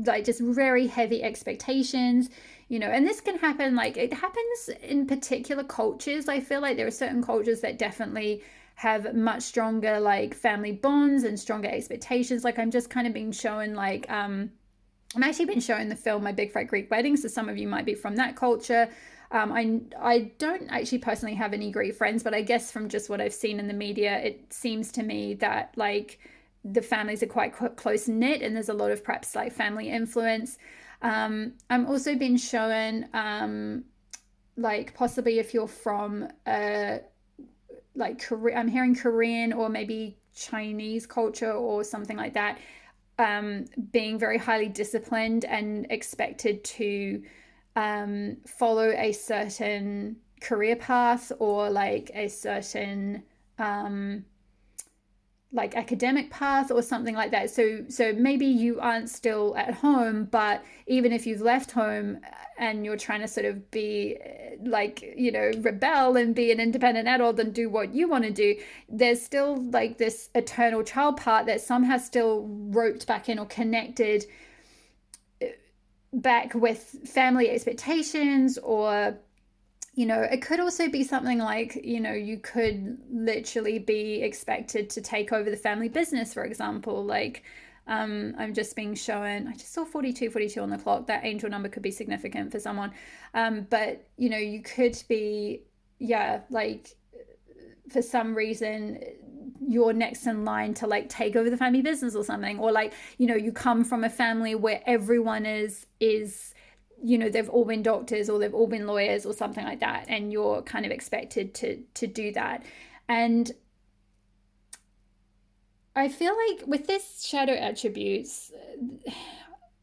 Speaker 1: like just very heavy expectations, and this can happen, like it happens in particular cultures. I feel like there are certain cultures that definitely have much stronger like family bonds and stronger expectations. Like I'm just kind of being shown like I'm actually been shown the film My Big Fat Greek Wedding, so some of you might be from that culture. I don't actually personally have any Greek friends, but I guess from just what I've seen in the media, it seems to me that like the families are quite close knit, and there's a lot of perhaps like family influence. I'm also been shown like possibly if you're from like I'm hearing Korean or maybe Chinese culture or something like that, being very highly disciplined and expected to follow a certain career path, or like a certain like academic path or something like that. So maybe you aren't still at home, but even if you've left home and you're trying to sort of be like, rebel and be an independent adult and do what you want to do, there's still like this eternal child part that somehow still roped back in or connected back with family expectations. Or it could also be something like, you could literally be expected to take over the family business, for example. Like, I'm just being shown, I just saw 42 on the clock. That angel number could be significant for someone. But, you could be, yeah, like for some reason, you're next in line to like take over the family business or something. Or like, you come from a family where everyone is they've all been doctors or they've all been lawyers or something like that, and you're kind of expected to do that. And I feel like with this shadow attributes,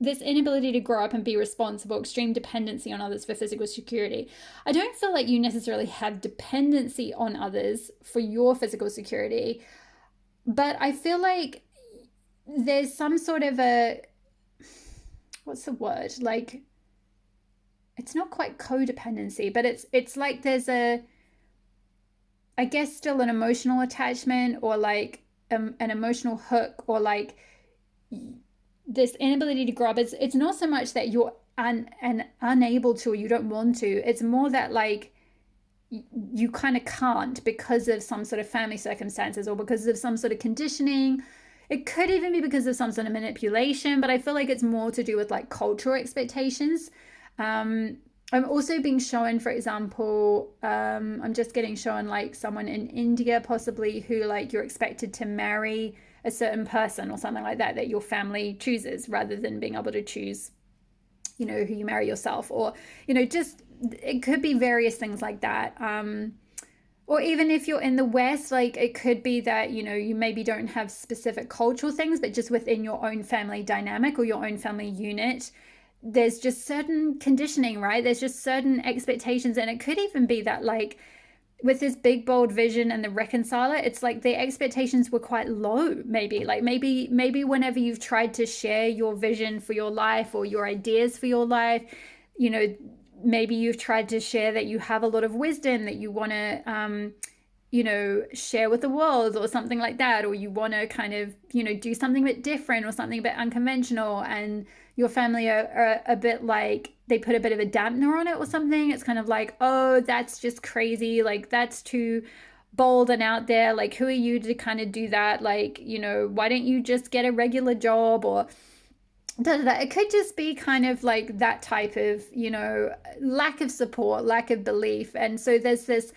Speaker 1: this inability to grow up and be responsible, extreme dependency on others for physical security, I don't feel like you necessarily have dependency on others for your physical security, but I feel like there's some sort of what's the word, like, it's not quite codependency, but it's like there's I guess still an emotional attachment, or like an emotional hook, or like this inability to grow up. It's not so much that you're unable to, or you don't want to. It's more that like you kind of can't because of some sort of family circumstances, or because of some sort of conditioning. It could even be because of some sort of manipulation, but I feel like it's more to do with like cultural expectations. I'm also being shown, for example, I'm just getting shown like someone in India possibly, who like you're expected to marry a certain person or something like that your family chooses, rather than being able to choose, who you marry yourself. Or, just, it could be various things like that. or even if you're in the West, like it could be that, you know, you maybe don't have specific cultural things, but just within your own family dynamic or your own family unit, there's just certain conditioning, right? There's just certain expectations. And it could even be that, like, with this big bold vision and the reconciler, it's like the expectations were quite low. Maybe whenever you've tried to share your vision for your life or your ideas for your life, you know, maybe you've tried to share that you have a lot of wisdom that you want to you know, share with the world or something like that, or you want to kind of, you know, do something a bit different or something a bit unconventional, and your family are a bit like, they put a bit of a dampener on it or something. It's kind of like, oh, that's just crazy, like that's too bold and out there, like who are you to kind of do that, like, you know, why don't you just get a regular job, or da, da, da. It could just be kind of like that type of, you know, lack of support, lack of belief. And so there's this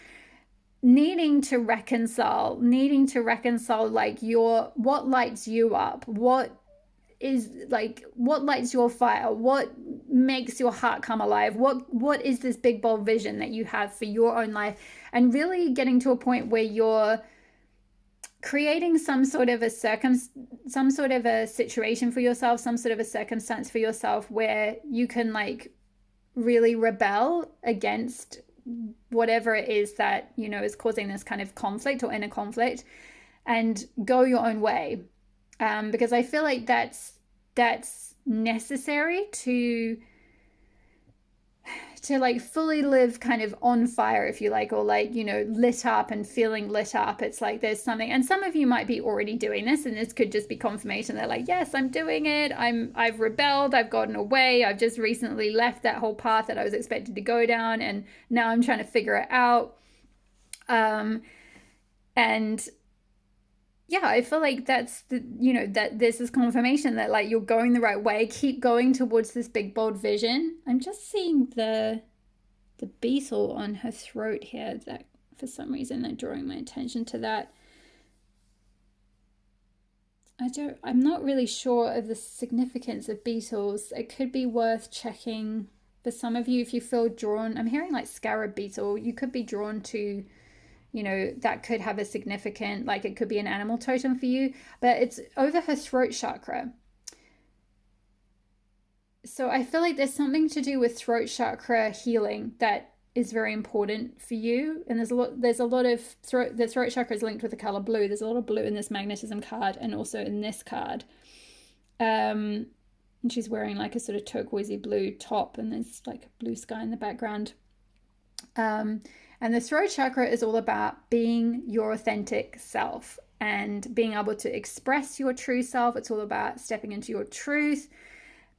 Speaker 1: needing to reconcile like your, what lights you up, what is like, what lights your fire, what makes your heart come alive, what is this big bold vision that you have for your own life, and really getting to a point where you're creating some sort of a situation for yourself, some sort of a circumstance for yourself where you can like really rebel against whatever it is that, you know, is causing this kind of conflict or inner conflict, and go your own way. Because I feel like that's necessary to like fully live kind of on fire, if you like, or like, you know, lit up and feeling lit up. It's like there's something, and some of you might be already doing this, and this could just be confirmation. They're like, yes, I'm doing it. I've rebelled. I've gotten away. I've just recently left that whole path that I was expected to go down, and now I'm trying to figure it out. And yeah, I feel like that's the, you know, that there's this confirmation that like you're going the right way. Keep going towards this big bold vision. I'm just seeing the beetle on her throat here, that for some reason they're drawing my attention to that. I'm not really sure of the significance of beetles. It could be worth checking for some of you if you feel drawn. I'm hearing like scarab beetle. You could be drawn to, you know, that could have a significant, like it could be an animal totem for you, but it's over her throat chakra. So I feel like there's something to do with throat chakra healing that is very important for you. And there's a lot of the throat chakra is linked with the color blue. There's a lot of blue in this magnetism card and also in this card. And she's wearing like a sort of turquoisey blue top, and there's like a blue sky in the background. And the throat chakra is all about being your authentic self and being able to express your true self. It's all about stepping into your truth,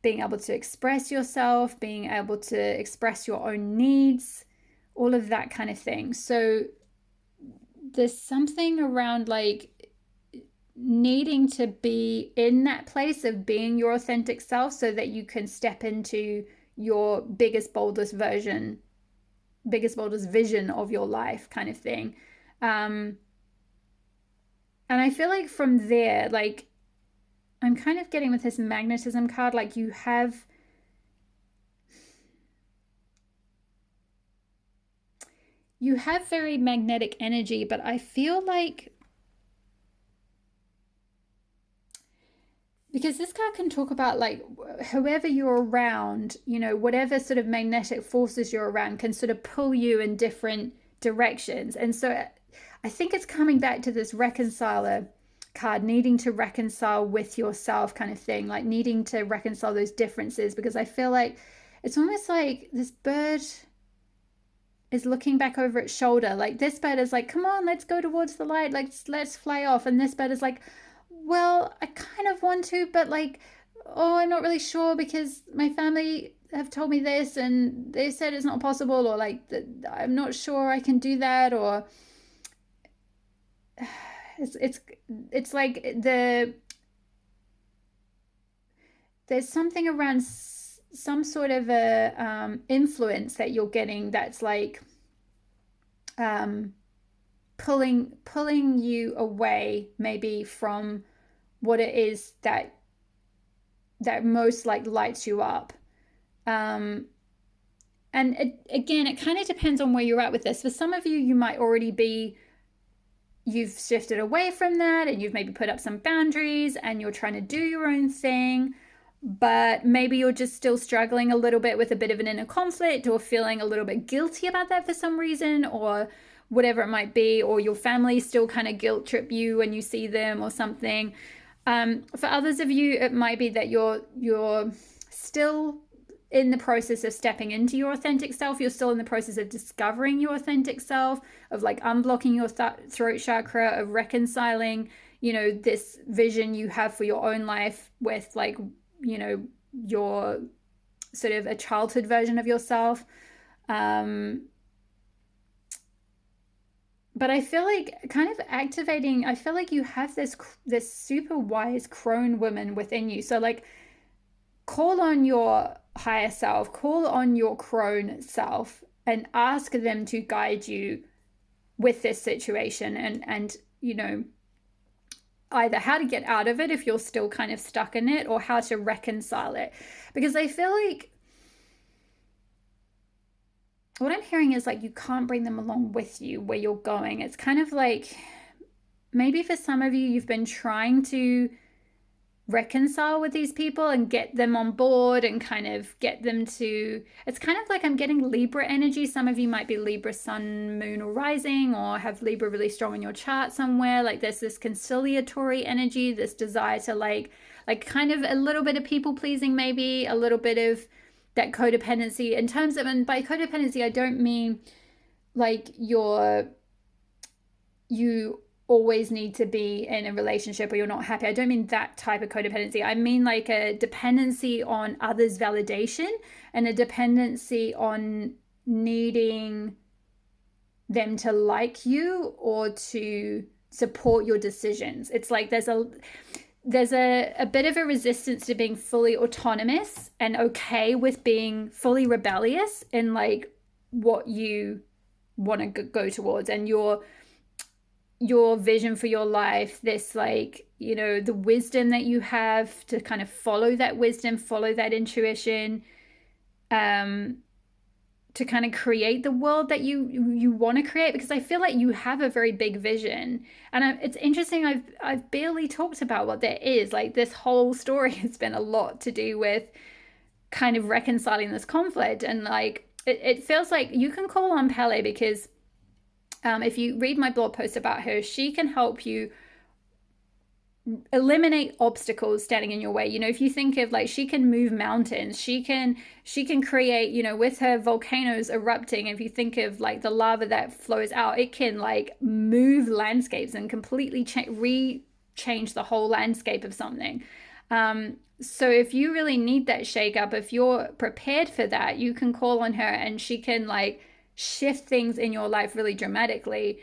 Speaker 1: being able to express yourself, being able to express your own needs, all of that kind of thing. So there's something around like needing to be in that place of being your authentic self so that you can step into your biggest, boldest vision of your life, kind of thing. And I feel like from there, like I'm kind of getting with this magnetism card, like you have very magnetic energy, but I feel like, because this card can talk about like whoever you're around, you know, whatever sort of magnetic forces you're around can sort of pull you in different directions. And so I think it's coming back to this reconciler card, needing to reconcile with yourself, kind of thing, like needing to reconcile those differences, because I feel like it's almost like this bird is looking back over its shoulder. Like this bird is like, come on, let's go towards the light, like let's fly off. And this bird is like, well, I kind of want to, but like, oh, I'm not really sure because my family have told me this and they said it's not possible, or like I'm not sure I can do that, or it's like there's something around some sort of a influence that you're getting that's like pulling you away maybe from what it is that most like lights you up. and again, it kind of depends on where you're at with this. For some of you, you might already be, you've shifted away from that and you've maybe put up some boundaries and you're trying to do your own thing, but maybe you're just still struggling a little bit with a bit of an inner conflict or feeling a little bit guilty about that for some reason, or whatever it might be, or your family still kind of guilt trip you when you see them or something. For others of you, it might be that you're still in the process of stepping into your authentic self. You're still in the process of discovering your authentic self, of like unblocking your throat chakra, of reconciling, you know, this vision you have for your own life with, like, you know, your sort of a childhood version of yourself. But I feel like kind of activating, I feel like you have this super wise crone woman within you. So like, call on your higher self, call on your crone self, and ask them to guide you with this situation, and you know, either how to get out of it if you're still kind of stuck in it, or how to reconcile it. Because I feel like what I'm hearing is like you can't bring them along with you where you're going. It's kind of like, maybe for some of you, you've been trying to reconcile with these people and get them on board and kind of get them to, it's kind of like I'm getting Libra energy. Some of you might be Libra sun, moon, or rising, or have Libra really strong in your chart somewhere. Like there's this conciliatory energy, this desire to like kind of a little bit of people pleasing, maybe a little bit of that codependency in terms of, and by codependency I don't mean like you always need to be in a relationship or you're not happy. I don't mean that type of codependency. I mean like a dependency on others' validation and a dependency on needing them to like you or to support your decisions. It's like there's a bit of a resistance to being fully autonomous and okay with being fully rebellious in like what you want to go towards, and your vision for your life, this like, you know, the wisdom that you have to kind of follow that wisdom, follow that intuition, to kind of create the world that you want to create. Because I feel like you have a very big vision, and it's interesting, I've barely talked about what that is. Like this whole story has been a lot to do with kind of reconciling this conflict, and like it feels like you can call on Pele, because if you read my blog post about her, she can help you eliminate obstacles standing in your way. You know, if you think of like, she can move mountains, she can create, you know, with her volcanoes erupting, if you think of like the lava that flows out, it can like move landscapes and completely change the whole landscape of something. So if you really need that shake up, if you're prepared for that, you can call on her and she can like shift things in your life really dramatically,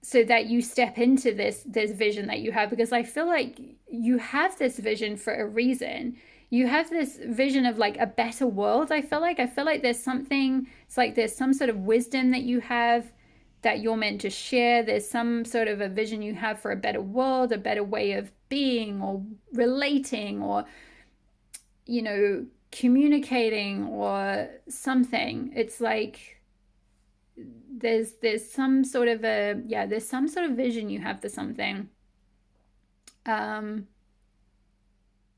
Speaker 1: so that you step into this vision that you have. Because I feel like you have this vision for a reason. You have this vision of like a better world. I feel like there's something, it's like there's some sort of wisdom that you have that you're meant to share. There's some sort of a vision you have for a better world, a better way of being or relating, or, you know, communicating or something. It's like there's some sort of there's some sort of vision you have for something. And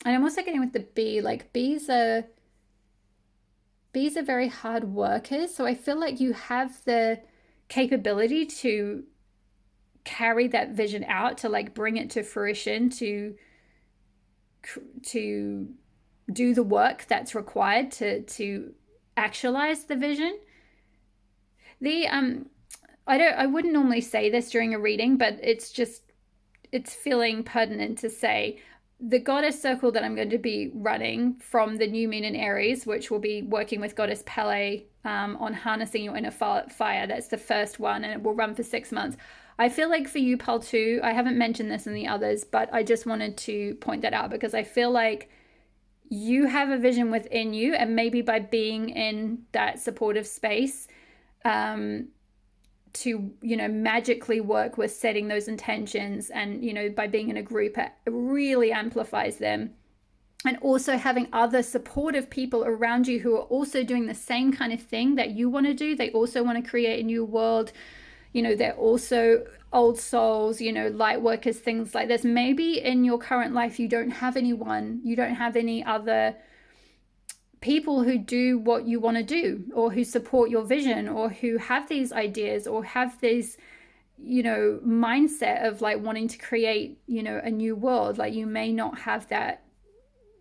Speaker 1: I'm also getting with the bee, like bees are very hard workers. So I feel like you have the capability to carry that vision out, to like bring it to fruition, to do the work that's required to actualize the vision. I wouldn't normally say this during a reading, but it's feeling pertinent to say. The goddess circle that I'm going to be running from the new moon in Aries, which will be working with Goddess Pele on harnessing your inner fire. That's the first one, and it will run for 6 months. I feel like for you, Pal, too, I haven't mentioned this in the others, but I just wanted to point that out because I feel like you have a vision within you, and maybe by being in that supportive space, to, you know, magically work with setting those intentions, and, you know, by being in a group, it really amplifies them. and also having other supportive people around you who are also doing the same kind of thing that you want to do. They also want to create a new world. You know, they're also old souls, you know, light workers, things like this. Maybe in your current life, you don't have anyone, you don't have any other people who do what you want to do, or who support your vision, or who have these ideas, or have this, you know, mindset of like wanting to create, you know, a new world. Like you may not have that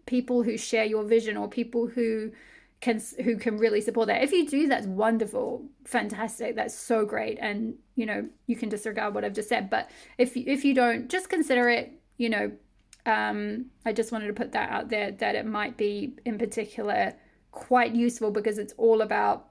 Speaker 1: people who share your vision, or people who can really support that. If you do, that's wonderful, fantastic, that's so great, and you know, you can disregard what I've just said. But if you don't, just consider it, you know, I just wanted to put that out there, that it might be in particular quite useful, because it's all about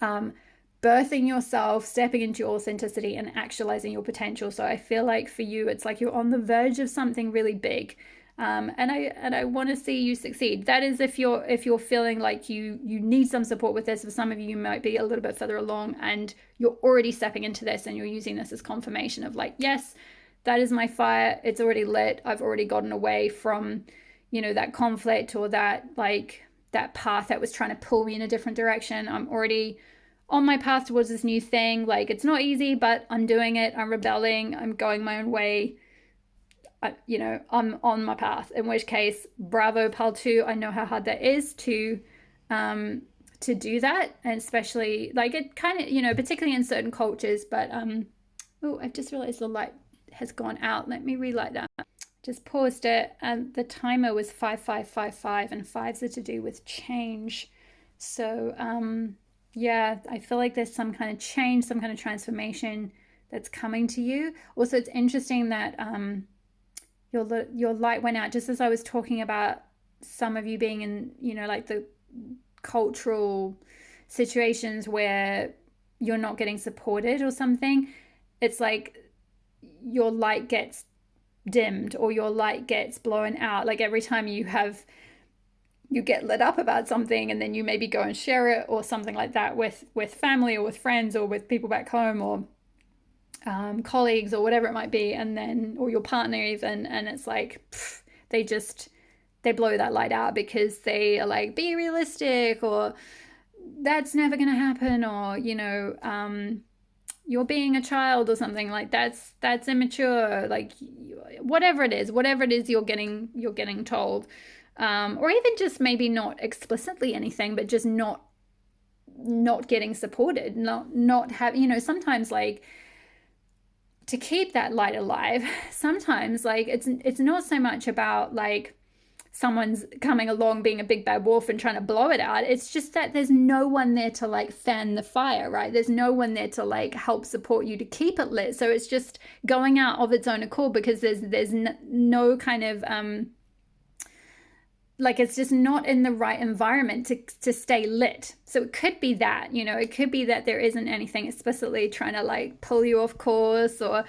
Speaker 1: birthing yourself, stepping into your authenticity, and actualizing your potential. So I feel like for you, it's like you're on the verge of something really big. And I want to see you succeed. That is if you're feeling like you need some support with this. For some of you, you might be a little bit further along and you're already stepping into this, and you're using this as confirmation of like, yes, that is my fire. It's already lit. I've already gotten away from, you know, that conflict, or that like that path that was trying to pull me in a different direction. I'm already on my path towards this new thing. Like, it's not easy, but I'm doing it. I'm rebelling. I'm going my own way. You know, I'm on my path, in which case, bravo, pal two. I know how hard that is to do that, and especially like it kind of, you know, particularly in certain cultures. But oh, I've just realized the light has gone out. Let me relight that. Just paused it, and the timer was 5555, and fives are to do with change. So yeah, I feel like there's some kind of change, some kind of transformation that's coming to you. Also, it's interesting that your light went out just as I was talking about some of you being in, you know, like the cultural situations where you're not getting supported or something. It's like your light gets dimmed, or your light gets blown out. Like every time you get lit up about something, and then you maybe go and share it or something like that with family or with friends or with people back home, or colleagues or whatever it might be, and then, or your partner even, and it's like they blow that light out, because they are like, be realistic, or that's never gonna happen, or you know, you're being a child or something, like that's immature, like whatever it is you're getting told, or even just maybe not explicitly anything, but just not getting supported, not have, you know, sometimes like to keep that light alive, sometimes like it's not so much about like someone's coming along being a big bad wolf and trying to blow it out. It's just that there's no one there to like fan the fire, right? There's no one there to like help support you to keep it lit. So it's just going out of its own accord, because there's no kind of like it's just not in the right environment to stay lit. So it could be that, you know, it could be that there isn't anything explicitly trying to like pull you off course, or,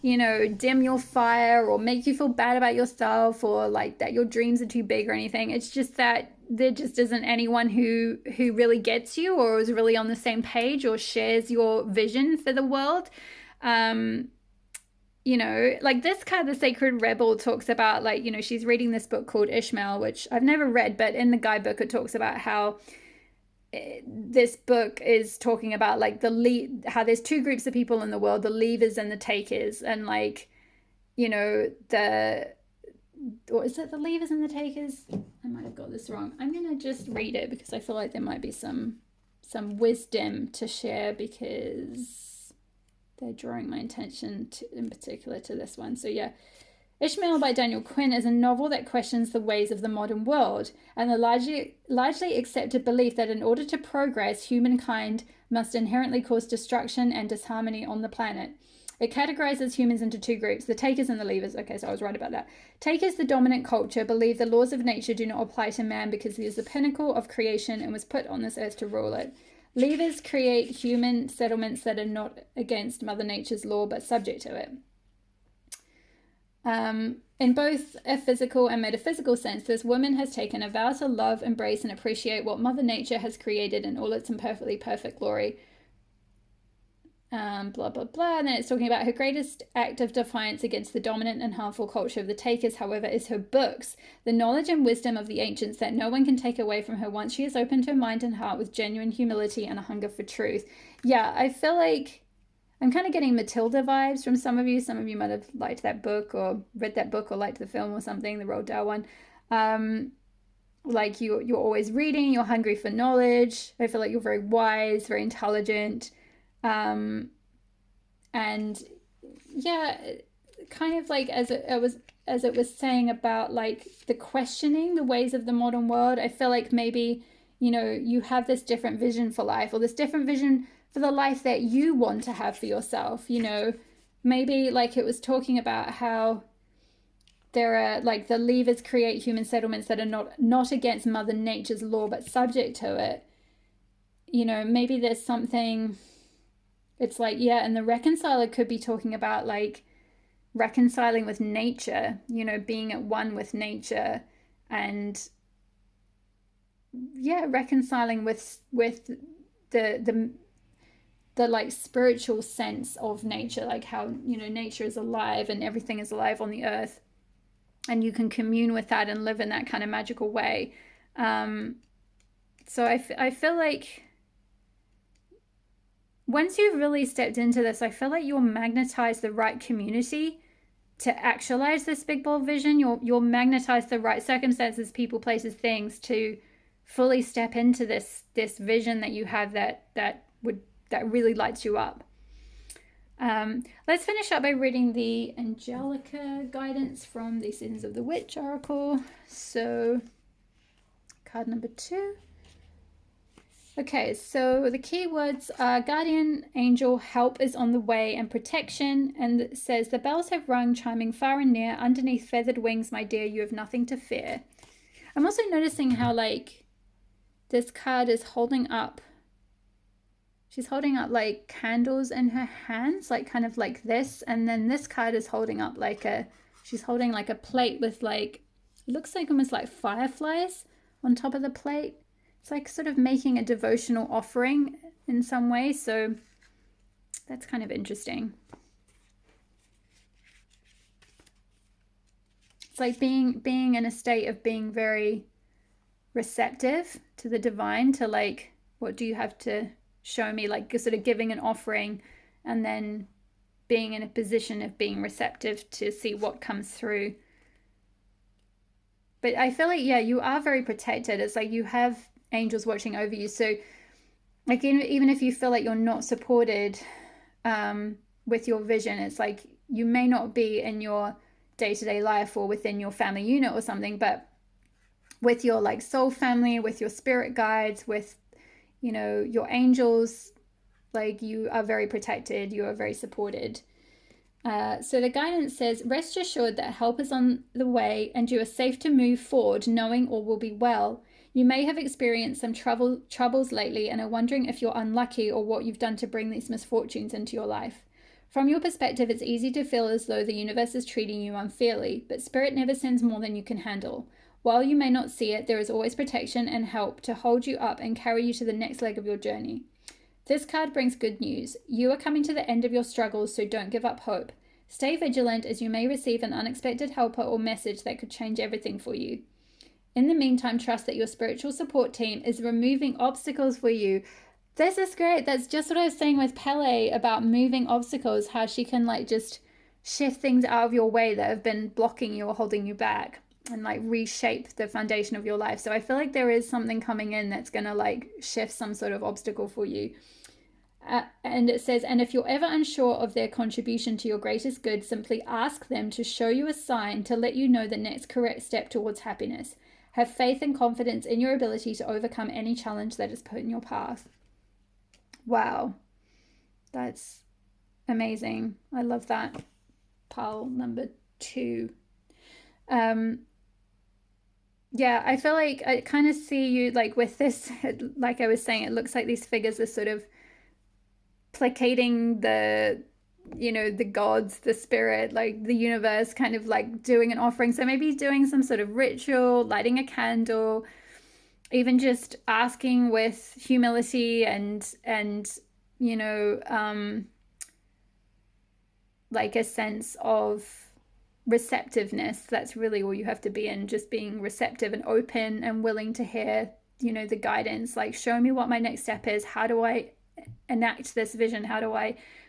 Speaker 1: you know, dim your fire, or make you feel bad about yourself, or like that your dreams are too big or anything. It's just that there just isn't anyone who really gets you, or is really on the same page, or shares your vision for the world. You know, like this card, the Sacred Rebel, talks about like, you know, she's reading this book called Ishmael, which I've never read, but in the guidebook it talks about how this book is talking about like how there's two groups of people in the world, the leavers and the takers, and like, you know, or is it the leavers and the takers? I might have got this wrong. I'm gonna just read it, because I feel like there might be some wisdom to share, because they're drawing my attention in particular to this one. So yeah, Ishmael by Daniel Quinn is a novel that questions the ways of the modern world, and the largely accepted belief that in order to progress, humankind must inherently cause destruction and disharmony on the planet. It categorizes humans into two groups, the takers and the leavers. Okay, so I was right about that. Takers, the dominant culture, believe the laws of nature do not apply to man because he is the pinnacle of creation and was put on this earth to rule it. Leavers create human settlements that are not against Mother Nature's law, but subject to it. In both a physical and metaphysical sense, this woman has taken a vow to love, embrace, and appreciate what Mother Nature has created in all its imperfectly perfect glory. blah, blah, blah. And then it's talking about her greatest act of defiance against the dominant and harmful culture of the takers, however, is her books, the knowledge and wisdom of the ancients that no one can take away from her once she has opened her mind and heart with genuine humility and a hunger for truth. Yeah, I feel like I'm kind of getting Matilda vibes from some of you. Some of you might have liked that book or read that book or liked the film or something, the Roald Dahl one. Like you're always reading, you're hungry for knowledge. I feel like you're very wise, very intelligent. And yeah, kind of like as it was saying about like the questioning the ways of the modern world, I feel like maybe, you know, you have this different vision for life, or this different vision for the life that you want to have for yourself. You know, maybe like it was talking about how there are like the levers create human settlements that are not against Mother Nature's law but subject to it. You know, maybe there's something. It's like, yeah, and the reconciler could be talking about like reconciling with nature, you know, being at one with nature, and yeah, reconciling with the like spiritual sense of nature, like how, you know, nature is alive and everything is alive on the earth, and you can commune with that and live in that kind of magical way. So I feel like once you've really stepped into this, I feel like you'll magnetize the right community to actualize this big bold vision. You'll magnetize the right circumstances, people, places, things to fully step into this vision that you have that really lights you up. Let's finish up by reading the Angelica guidance from the Seasons of the Witch Oracle. So, card number 2. Okay, so the keywords are guardian angel, help is on the way, and protection. And it says, the bells have rung, chiming far and near. Underneath feathered wings, my dear, you have nothing to fear. I'm also noticing how, like, this card is holding up. She's holding up, like, candles in her hands, like, kind of like this. And then this card is holding up, like, she's holding, like, a plate with, like, it looks like almost like fireflies on top of the plate. It's like sort of making a devotional offering in some way. So that's kind of interesting. It's like being in a state of being very receptive to the divine, to like, what do you have to show me? Like sort of giving an offering and then being in a position of being receptive to see what comes through. But I feel like, yeah, you are very protected. It's like you have angels watching over you. So like even if you feel like you're not supported with your vision, it's like you may not be in your day-to-day life or within your family unit or something, but with your like soul family, with your spirit guides, with, you know, your angels, like you are very protected, you are very supported. So the guidance says, rest assured that help is on the way and you are safe to move forward, knowing all will be well. You may have experienced some troubles lately and are wondering if you're unlucky or what you've done to bring these misfortunes into your life. From your perspective, it's easy to feel as though the universe is treating you unfairly, but Spirit never sends more than you can handle. While you may not see it, there is always protection and help to hold you up and carry you to the next leg of your journey. This card brings good news. You are coming to the end of your struggles, so don't give up hope. Stay vigilant as you may receive an unexpected helper or message that could change everything for you. In the meantime, trust that your spiritual support team is removing obstacles for you. This is great. That's just what I was saying with Pele about moving obstacles, how she can like just shift things out of your way that have been blocking you or holding you back and like reshape the foundation of your life. So I feel like there is something coming in that's going to like shift some sort of obstacle for you. And it says, and if you're ever unsure of their contribution to your greatest good, simply ask them to show you a sign to let you know the next correct step towards happiness. Have faith and confidence in your ability to overcome any challenge that is put in your path. Wow. That's amazing. I love that. Pile number 2. Yeah, I feel like I kind of see you like with this, like I was saying, it looks like these figures are sort of placating the, you know, the gods, the spirit, like the universe, kind of like doing an offering. So maybe doing some sort of ritual, lighting a candle, even just asking with humility and you know, like a sense of receptiveness. That's really all you have to be in, just being receptive and open and willing to hear, you know, the guidance. Like, show me what my next step is. How do I enact this vision?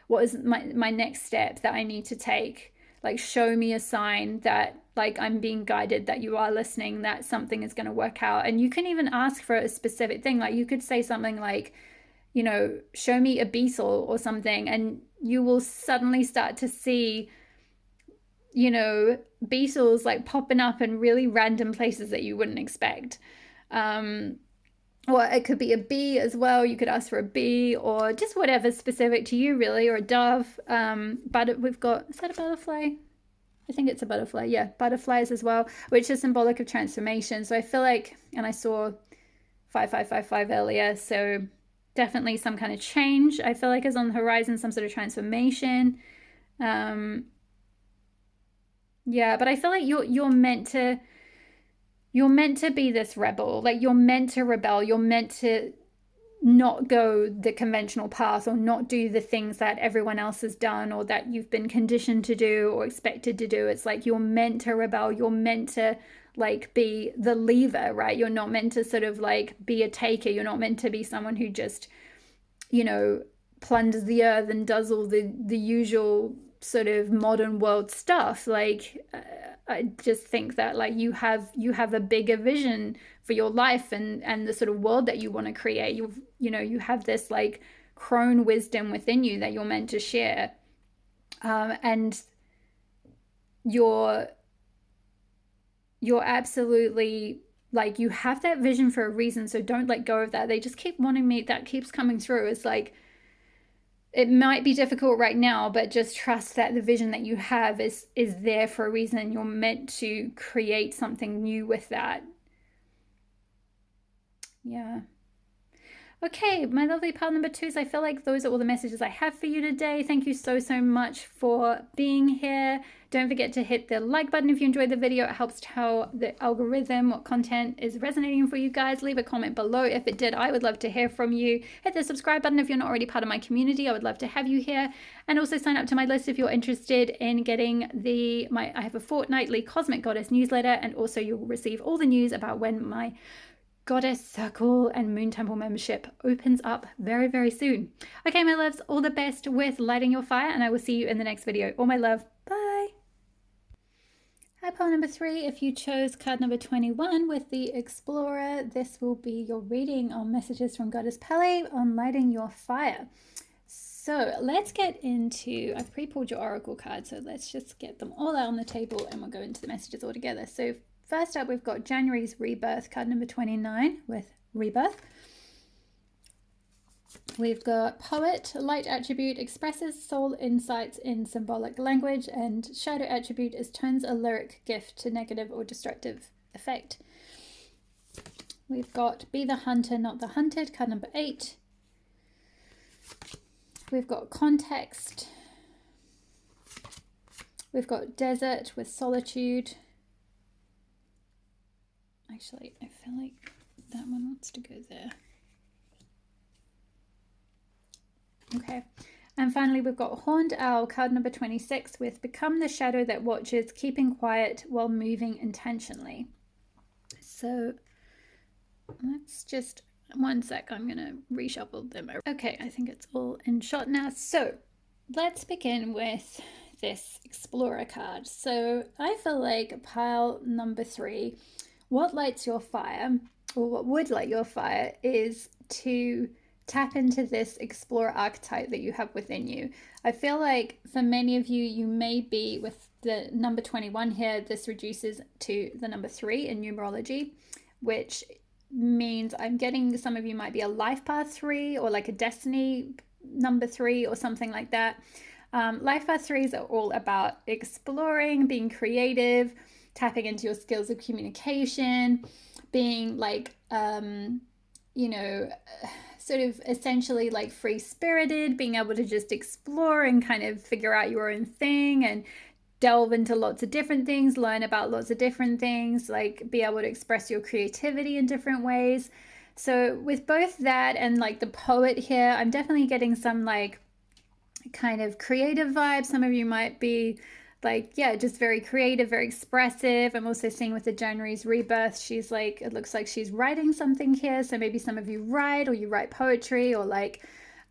Speaker 1: What is my next step that I need to take? Like, show me a sign that, like, I'm being guided, that you are listening, that something is going to work out. And you can even ask for a specific thing. Like, you could say something like, you know, show me a beetle or something, and you will suddenly start to see, you know, beetles like popping up in really random places that you wouldn't expect. Or it could be a bee as well. You could ask for a bee, or just whatever's specific to you, really, or a dove. But we've got, is that a butterfly? I think it's a butterfly. Yeah, butterflies as well, which is symbolic of transformation. So I feel like, and I saw 5555 earlier, so definitely some kind of change, I feel like, is on the horizon, some sort of transformation. Yeah, but I feel like you're meant to be this rebel. Like, you're meant to rebel. You're meant to not go the conventional path, or not do the things that everyone else has done, or that you've been conditioned to do or expected to do. It's like, you're meant to rebel. You're meant to, like, be the leaver, right? You're not meant to sort of like be a taker. You're not meant to be someone who just, you know, plunders the earth and does all the usual sort of modern world stuff. Like, I just think that, like, you have a bigger vision for your life and the sort of world that you want to create. You know, you have this like crone wisdom within you that you're meant to share, and you're absolutely, like, you have that vision for a reason. So don't let go of that. They just keep wanting me, that keeps coming through. It's like, it might be difficult right now, but just trust that the vision that you have is there for a reason. You're meant to create something new with that. Yeah. Okay, my lovely pile number 2s, I feel like those are all the messages I have for you today. Thank you so much for being here. Don't forget to hit the like button if you enjoyed the video. It helps tell the algorithm what content is resonating for you guys. Leave a comment below if it did. I would love to hear from you. Hit the subscribe button if you're not already part of my community. I would love to have you here. And also sign up to my list if you're interested in getting I have a fortnightly Cosmic Goddess newsletter, and also you'll receive all the news about when my Goddess Circle and Moon Temple membership opens up very, very soon. Okay, my loves, all the best with lighting your fire, and I will see you in the next video. All my love. Bye. Hi, pile number 3. If you chose card number 21 with the Explorer, this will be your reading on messages from Goddess Pele on lighting your fire. So let's get into, I've pre-pulled your oracle card, so let's just get them all out on the table and we'll go into the messages all together. So first up, we've got January's Rebirth, card number 29 with Rebirth. We've got Poet, light attribute, expresses soul insights in symbolic language, and shadow attribute is turns a lyric gift to negative or destructive effect. We've got Be the Hunter, Not the Hunted, card number 8. We've got Context. We've got Desert with Solitude. Actually, I feel like that one wants to go there. Okay. And finally, we've got Horned Owl, card number 26, with Become the Shadow that Watches, keeping quiet while moving intentionally. So let's just, one sec, I'm going to reshuffle them. Okay, I think it's all in shot now. So let's begin with this Explorer card. So I feel like pile number 3, what lights your fire, or what would light your fire, is to tap into this Explorer archetype that you have within you. I feel like for many of you, you may be with the number 21 here. This reduces to the number 3 in numerology, which means I'm getting some of you might be a life path 3 or like a destiny number 3 or something like that. Life path 3s are all about exploring, being creative, tapping into your skills of communication, being like, you know, sort of essentially like free-spirited, being able to just explore and kind of figure out your own thing and delve into lots of different things, learn about lots of different things, like be able to express your creativity in different ways. So with both that and like the Poet here, I'm definitely getting some like, kind of creative vibe. Some of you might be like, yeah, just very creative, very expressive. I'm also seeing with the January's rebirth, she's like, it looks like she's writing something here. So maybe some of you write, or you write poetry, or like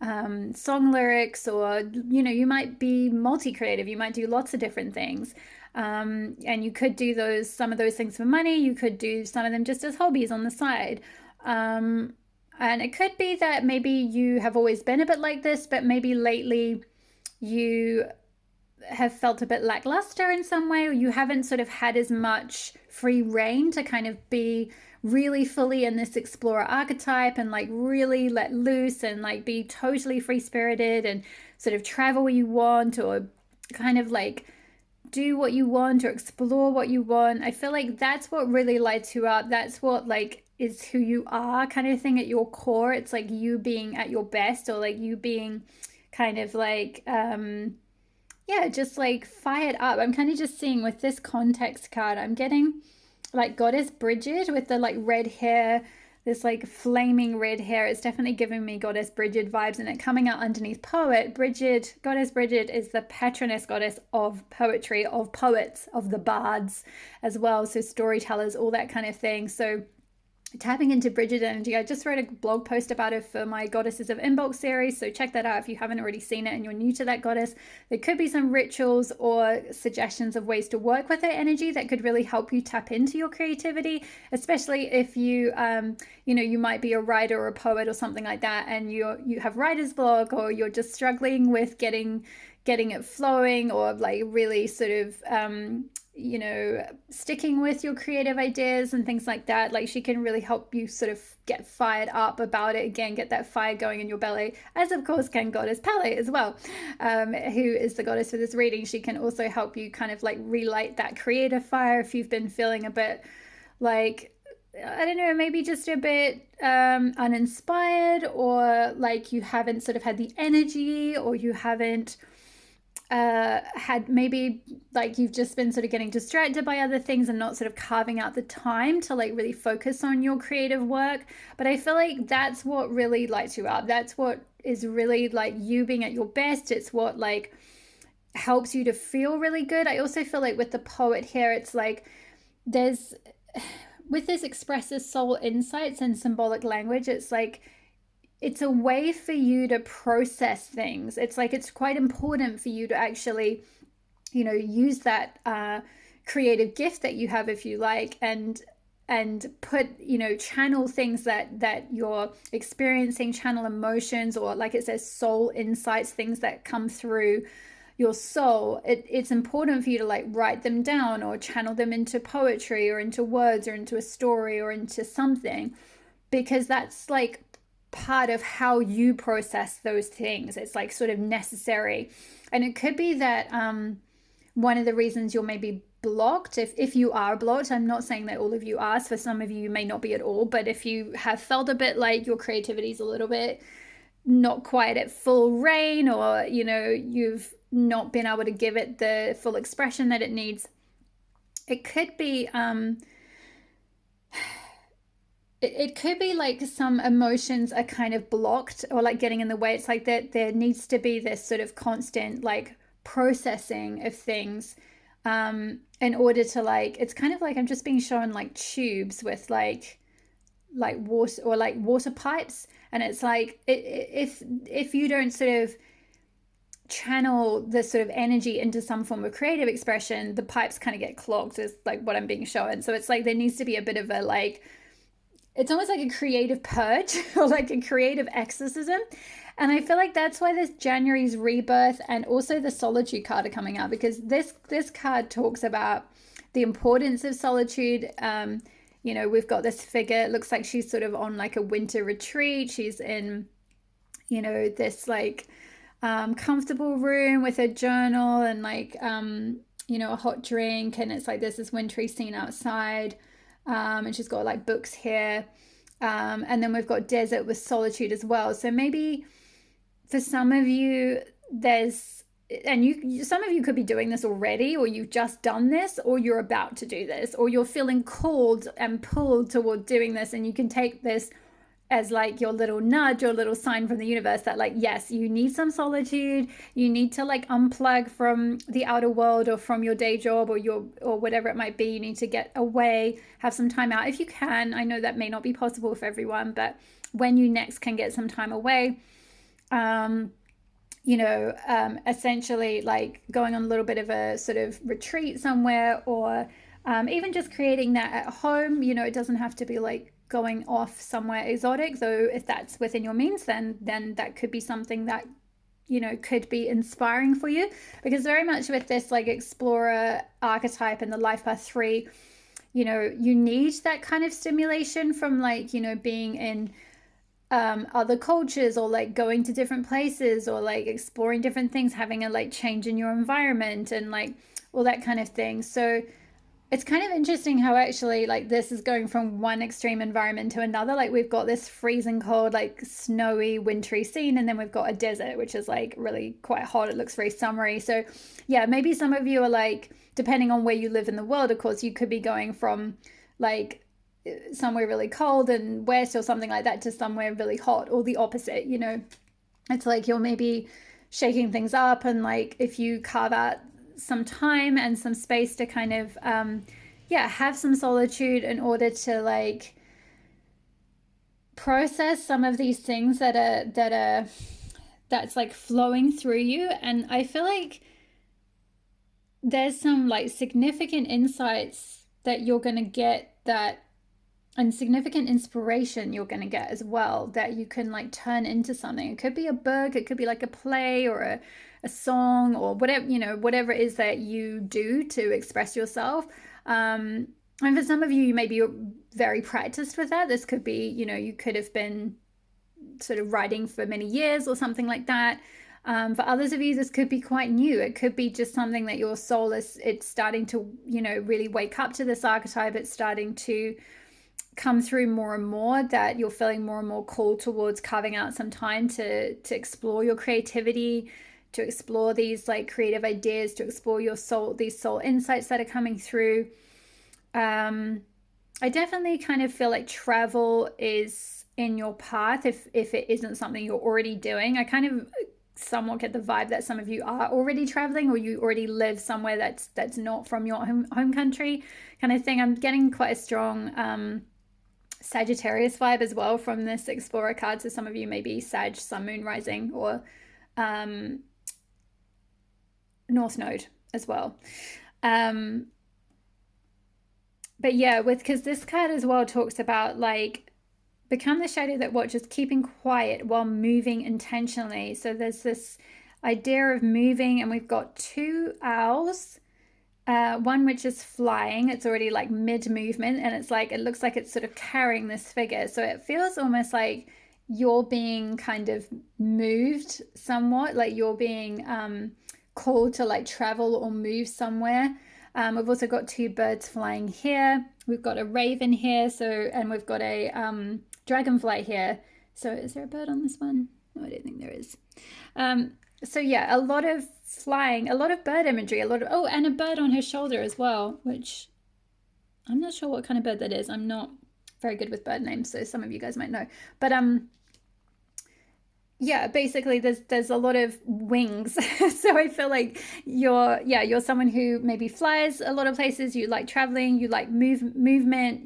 Speaker 1: song lyrics, or, you know, you might be multi-creative. You might do lots of different things. And you could do some of those things for money. You could do some of them just as hobbies on the side. And it could be that maybe you have always been a bit like this, but maybe lately you have felt a bit lackluster in some way, or you haven't sort of had as much free reign to kind of be really fully in this explorer archetype and like really let loose and like be totally free spirited and sort of travel where you want, or kind of like do what you want or explore what you want. I feel like that's what really lights you up. That's what like is who you are, kind of thing, at your core. It's like you being at your best, or like you being kind of like yeah, just like fired up. I'm kind of just seeing with this context card, I'm getting like Goddess Bridget with the like red hair, this like flaming red hair. It's definitely giving me Goddess Bridget vibes, and it coming out underneath poet. Bridget, Goddess Bridget is the patroness goddess of poetry, of poets, of the bards as well. So storytellers, all that kind of thing. So tapping into Bridget energy. I just wrote a blog post about it for my Goddesses of Inbox series, so check that out if you haven't already seen it and you're new to that goddess. There could be some rituals or suggestions of ways to work with her energy that could really help you tap into your creativity, especially if you you know, you might be a writer or a poet or something like that, and you have writer's block, or you're just struggling with getting it flowing, or like really sort of you know, sticking with your creative ideas and things like that. Like, she can really help you sort of get fired up about it again, get that fire going in your belly, as of course can Goddess Pele as well, who is the goddess for this reading. She can also help you kind of like relight that creative fire if you've been feeling a bit like, I don't know, maybe just a bit uninspired, or like you haven't sort of had the energy, or you haven't had maybe like you've just been sort of getting distracted by other things and not sort of carving out the time to like really focus on your creative work. But I feel like that's what really lights you up. That's what is really like you being at your best. It's what like helps you to feel really good. I also feel like with the poet here, it's like there's, with this expresses soul insights and symbolic language, it's like it's a way for you to process things. It's like it's quite important for you to actually, you know, use that creative gift that you have, if you like, and put, you know, channel things that you're experiencing, channel emotions, or like it says, soul insights, things that come through your soul. It's important for you to like write them down, or channel them into poetry, or into words, or into a story, or into something, because that's like part of how you process those things. It's like sort of necessary. And it could be that one of the reasons you're maybe blocked, if you are blocked, I'm not saying that all of you are, for some of you may not be at all, but if you have felt a bit like your creativity is a little bit not quite at full reign, or, you know, you've not been able to give it the full expression that it needs, it could be it could be like some emotions are kind of blocked, or like getting in the way. It's like that there needs to be this sort of constant like processing of things in order to like, it's kind of like I'm just being shown like tubes with like water, or like water pipes, and it's like if you don't sort of channel the sort of energy into some form of creative expression, the pipes kind of get clogged, is like what I'm being shown. So it's like there needs to be a bit of a like, it's almost like a creative purge or like a creative exorcism. And I feel like that's why this January's rebirth and also the solitude card are coming out, because this card talks about the importance of solitude. You know, we've got this figure, it looks like she's sort of on like a winter retreat. She's in, you know, this like comfortable room with a journal and like, you know, a hot drink. And it's like there's this wintry scene outside. And she's got like books here. And then we've got desert with solitude as well. So maybe for some of you, there's, and some of you could be doing this already, or you've just done this, or you're about to do this, or you're feeling called and pulled toward doing this. And you can take this as like your little nudge or little sign from the universe that like, yes, you need some solitude, you need to like unplug from the outer world or from your day job or your or whatever it might be. You need to get away, have some time out if you can. I know that may not be possible for everyone, but when you next can get some time away, essentially like going on a little bit of a sort of retreat somewhere, or even just creating that at home. It doesn't have to be like going off somewhere exotic, though if that's within your means, then that could be something that could be inspiring for you, because very much with this like explorer archetype and the life path 3, you need that kind of stimulation from like being in other cultures, or like going to different places, or like exploring different things, having a like change in your environment and like all that kind of thing. So it's kind of interesting how actually like this is going from one extreme environment to another. Like we've got this freezing cold, like snowy, wintry scene, and then we've got a desert, which is like really quite hot. It looks very summery. So yeah, maybe some of you are like, depending on where you live in the world, of course, you could be going from like somewhere really cold and wet or something like that to somewhere really hot, or the opposite. It's like you're maybe shaking things up, and like if you carve out some time and some space to kind of have some solitude in order to like process some of these things that's like flowing through you. And I feel like there's some like significant insights that you're going to get, that and significant inspiration you're going to get as well, that you can like turn into something. It could be a book, it could be like a play or a song, or whatever it is that you do to express yourself. And for some of you, maybe you're very practiced with that. This could be, you could have been sort of writing for many years or something like that. For others of you, this could be quite new. It could be just something that your soul it's starting to, really wake up to this archetype. It's starting to come through more and more, that you're feeling more and more called towards carving out some time to explore your creativity, to explore these like creative ideas, to explore your soul, these soul insights that are coming through. I definitely kind of feel like travel is in your path if it isn't something you're already doing. I kind of somewhat get the vibe that some of you are already traveling, or you already live somewhere that's not from your home country kind of thing. I'm getting quite a strong Sagittarius vibe as well from this Explorer card. So some of you may be Sag, Sun, Moon, Rising, or North Node as well. But yeah, because this card as well talks about like become the shadow that watches, keeping quiet while moving intentionally. So there's this idea of moving, and we've got 2 owls. One which is flying, it's already like mid movement, and it's like it looks like it's sort of carrying this figure. So it feels almost like you're being kind of moved somewhat, like you're being called to like travel or move somewhere. We've also got 2 birds flying here. We've got a raven here, and we've got a dragonfly here. So is there a bird on this one? No, I don't think there is. So yeah, a lot of flying, a lot of bird imagery, and a bird on her shoulder as well, which I'm not sure what kind of bird that is. I'm not very good with bird names, so some of you guys might know. But yeah, basically there's a lot of wings. So I feel like you're someone who maybe flies a lot of places. You like traveling, you like movement.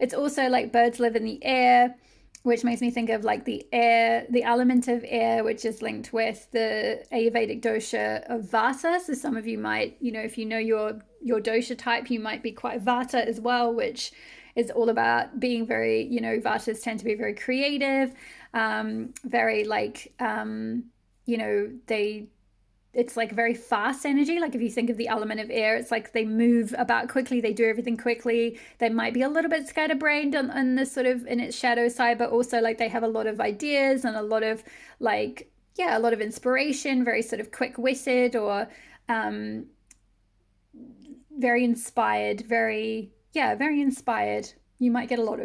Speaker 1: It's also like birds live in the air, which makes me think of like the air, the element of air, which is linked with the Ayurvedic dosha of Vata. So some of you might, if you know your dosha type, you might be quite Vata as well, which is all about being very, Vatas tend to be very creative, very like, it's like very fast energy. Like if you think of the element of air, it's like they move about quickly, they do everything quickly. They might be a little bit scatterbrained on this sort of in its shadow side, but also like they have a lot of ideas and a lot of like, a lot of inspiration, very sort of quick-witted, or very inspired, very inspired. You might get a lot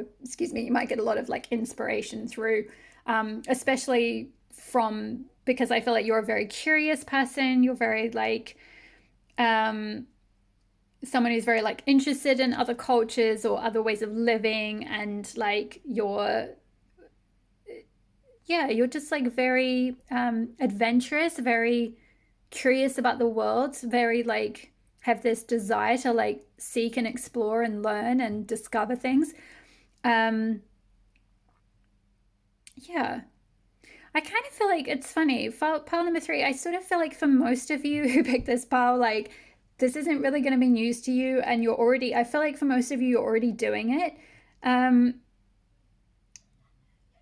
Speaker 1: of like inspiration through, especially from, because I feel like you're a very curious person. You're very like someone who's very like interested in other cultures or other ways of living, and like you're yeah, you're just like very adventurous, very curious about the world, very like have this desire to like seek and explore and learn and discover things. Um, yeah, I kind of feel like it's funny. Pile number three, I sort of feel like for most of you who pick this pile, like this isn't really going to be news to you, and you're already, I feel like for most of you, you're already doing it. Um,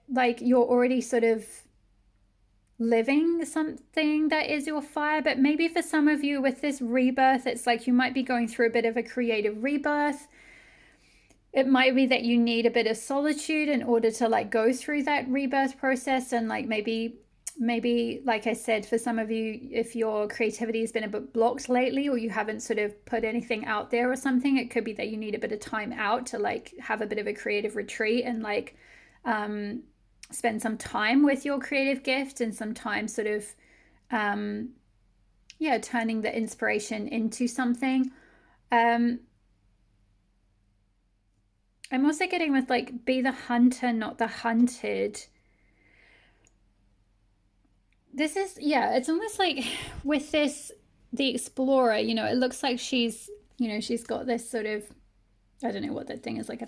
Speaker 1: like you're already sort of living something that is your fire, but maybe for some of you with this rebirth, it's like you might be going through a bit of a creative rebirth. It might be that you need a bit of solitude in order to like go through that rebirth process, and like maybe like I said, for some of you, if your creativity has been a bit blocked lately, or you haven't sort of put anything out there or something, it could be that you need a bit of time out to like have a bit of a creative retreat and like spend some time with your creative gift and some time sort of yeah, turning the inspiration into something. um I'm also getting with like be the hunter, not the hunted. This is, yeah, it's almost like with this, the explorer, you know, it looks like she's, you know, she's got this sort of, I don't know what that thing is, like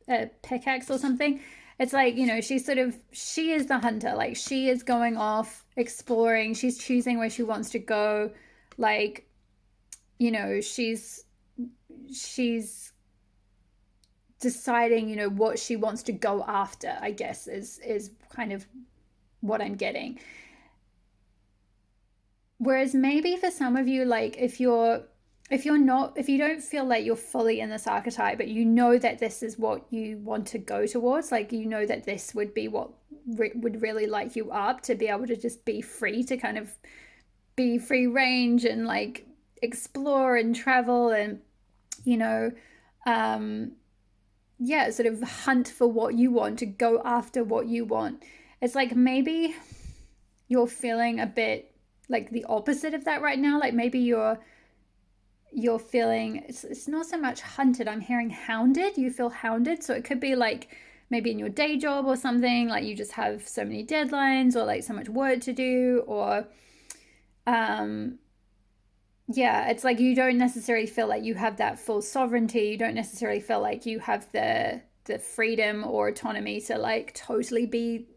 Speaker 1: a pickaxe or something. It's like, you know, she's sort of, she is the hunter, like she is going off exploring, she's choosing where she wants to go. Like, you know, she's deciding, you know, what she wants to go after, I guess is kind of what I'm getting. Whereas maybe for some of you, like if you don't feel like you're fully in this archetype, but you know that this is what you want to go towards, like you know that this would be what would really light you up, to be able to just be free, to kind of be free range and like explore and travel and, you know, um yeah, sort of hunt for what you want, to go after what you want. It's like maybe you're feeling a bit like the opposite of that right now. Like maybe you're feeling, it's not so much hunted, I'm hearing hounded. You feel hounded, so it could be like maybe in your day job or something, like you just have so many deadlines or like so much work to do, or um yeah, it's like you don't necessarily feel like you have that full sovereignty. You don't necessarily feel like you have the freedom or autonomy to like totally be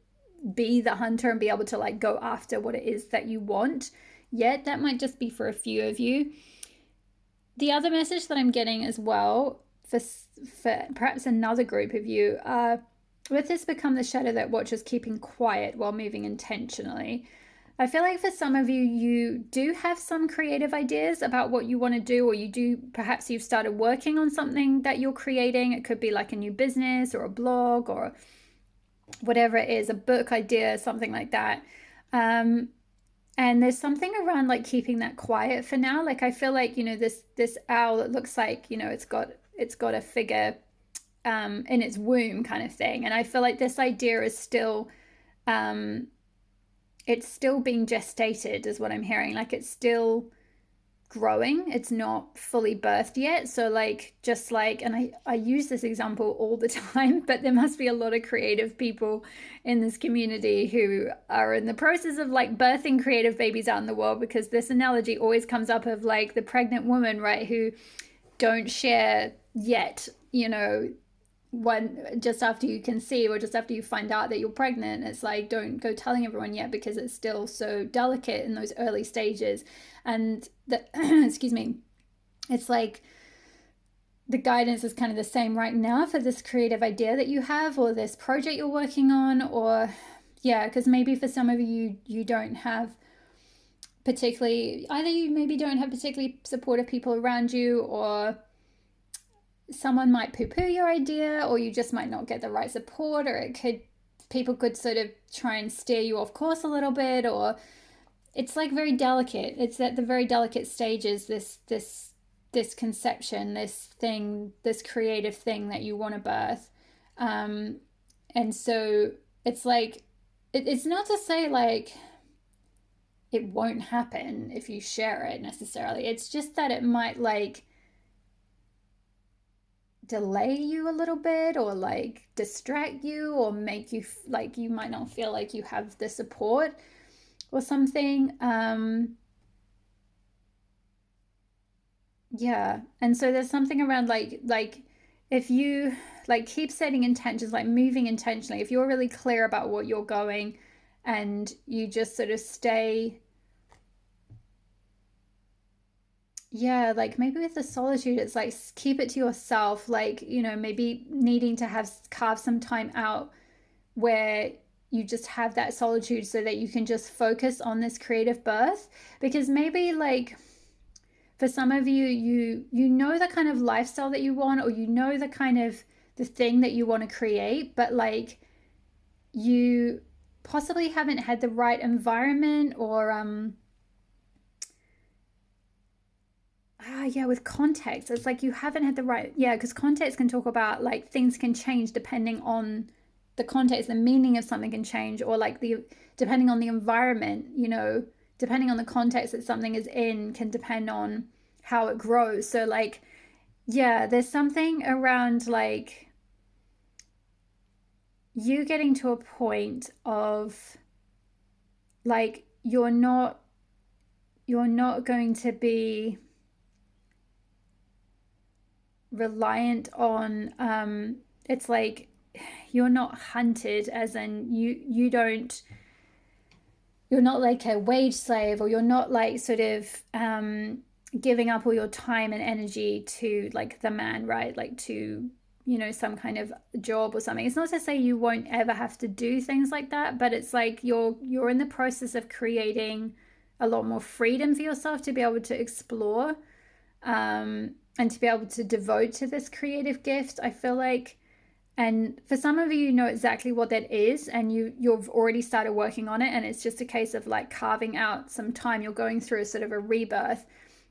Speaker 1: the hunter and be able to like go after what it is that you want yet. That might just be for a few of you. The other message that I'm getting as well for perhaps another group of you, let this become the shadow that watches, keeping quiet while moving intentionally. I feel like for some of you, you do have some creative ideas about what you want to do, or you do, perhaps you've started working on something that you're creating. It could be like a new business or a blog or whatever it is, a book idea, something like that. And there's something around like keeping that quiet for now. Like I feel like, you know, this owl, it looks like, you know, it's got a figure in its womb kind of thing. And I feel like this idea is still it's still being gestated, is what I'm hearing. Like it's still growing, it's not fully birthed yet. So like, just like, and I use this example all the time, but there must be a lot of creative people in this community who are in the process of like birthing creative babies out in the world, because this analogy always comes up of like the pregnant woman, right, who don't share yet, you know, when just after you conceive or just after you find out that you're pregnant. It's like, don't go telling everyone yet, because it's still so delicate in those early stages. And the excuse me, it's like the guidance is kind of the same right now for this creative idea that you have, or this project you're working on, or yeah, because maybe for some of you don't have particularly, either you maybe don't have particularly supportive people around you, or someone might poo-poo your idea, or you just might not get the right support, or people could sort of try and steer you off course a little bit, or it's like very delicate. It's at the very delicate stages, this conception, this thing, this creative thing that you want to birth. And so it's like, it's not to say like it won't happen if you share it necessarily. It's just that it might like delay you a little bit, or like distract you, or make you like you might not feel like you have the support or something. Yeah. And so there's something around like if you like keep setting intentions, like moving intentionally, if you're really clear about what you're going, and you just sort of stay, yeah, like maybe with the solitude, it's like keep it to yourself, like, maybe needing to have carve some time out where you just have that solitude so that you can just focus on this creative birth. Because maybe like for some of you, you know the kind of lifestyle that you want, or you know the kind of the thing that you want to create, but like you possibly haven't had the right environment, or yeah, with context, it's like you haven't had the right, yeah, because context can talk about like things can change depending on the context, the meaning of something can change, or like the depending on the environment, depending on the context that something is in can depend on how it grows. So like, yeah, there's something around like you getting to a point of like you're not going to be reliant on it's like you're not hunted, as in you're not like a wage slave, or you're not like sort of giving up all your time and energy to like the man, right? Like to some kind of job or something. It's not to say you won't ever have to do things like that, but it's like you're in the process of creating a lot more freedom for yourself to be able to explore, and to be able to devote to this creative gift, I feel like. And for some of you, you know exactly what that is, and you've already started working on it, and it's just a case of like carving out some time. You're going through a sort of a rebirth,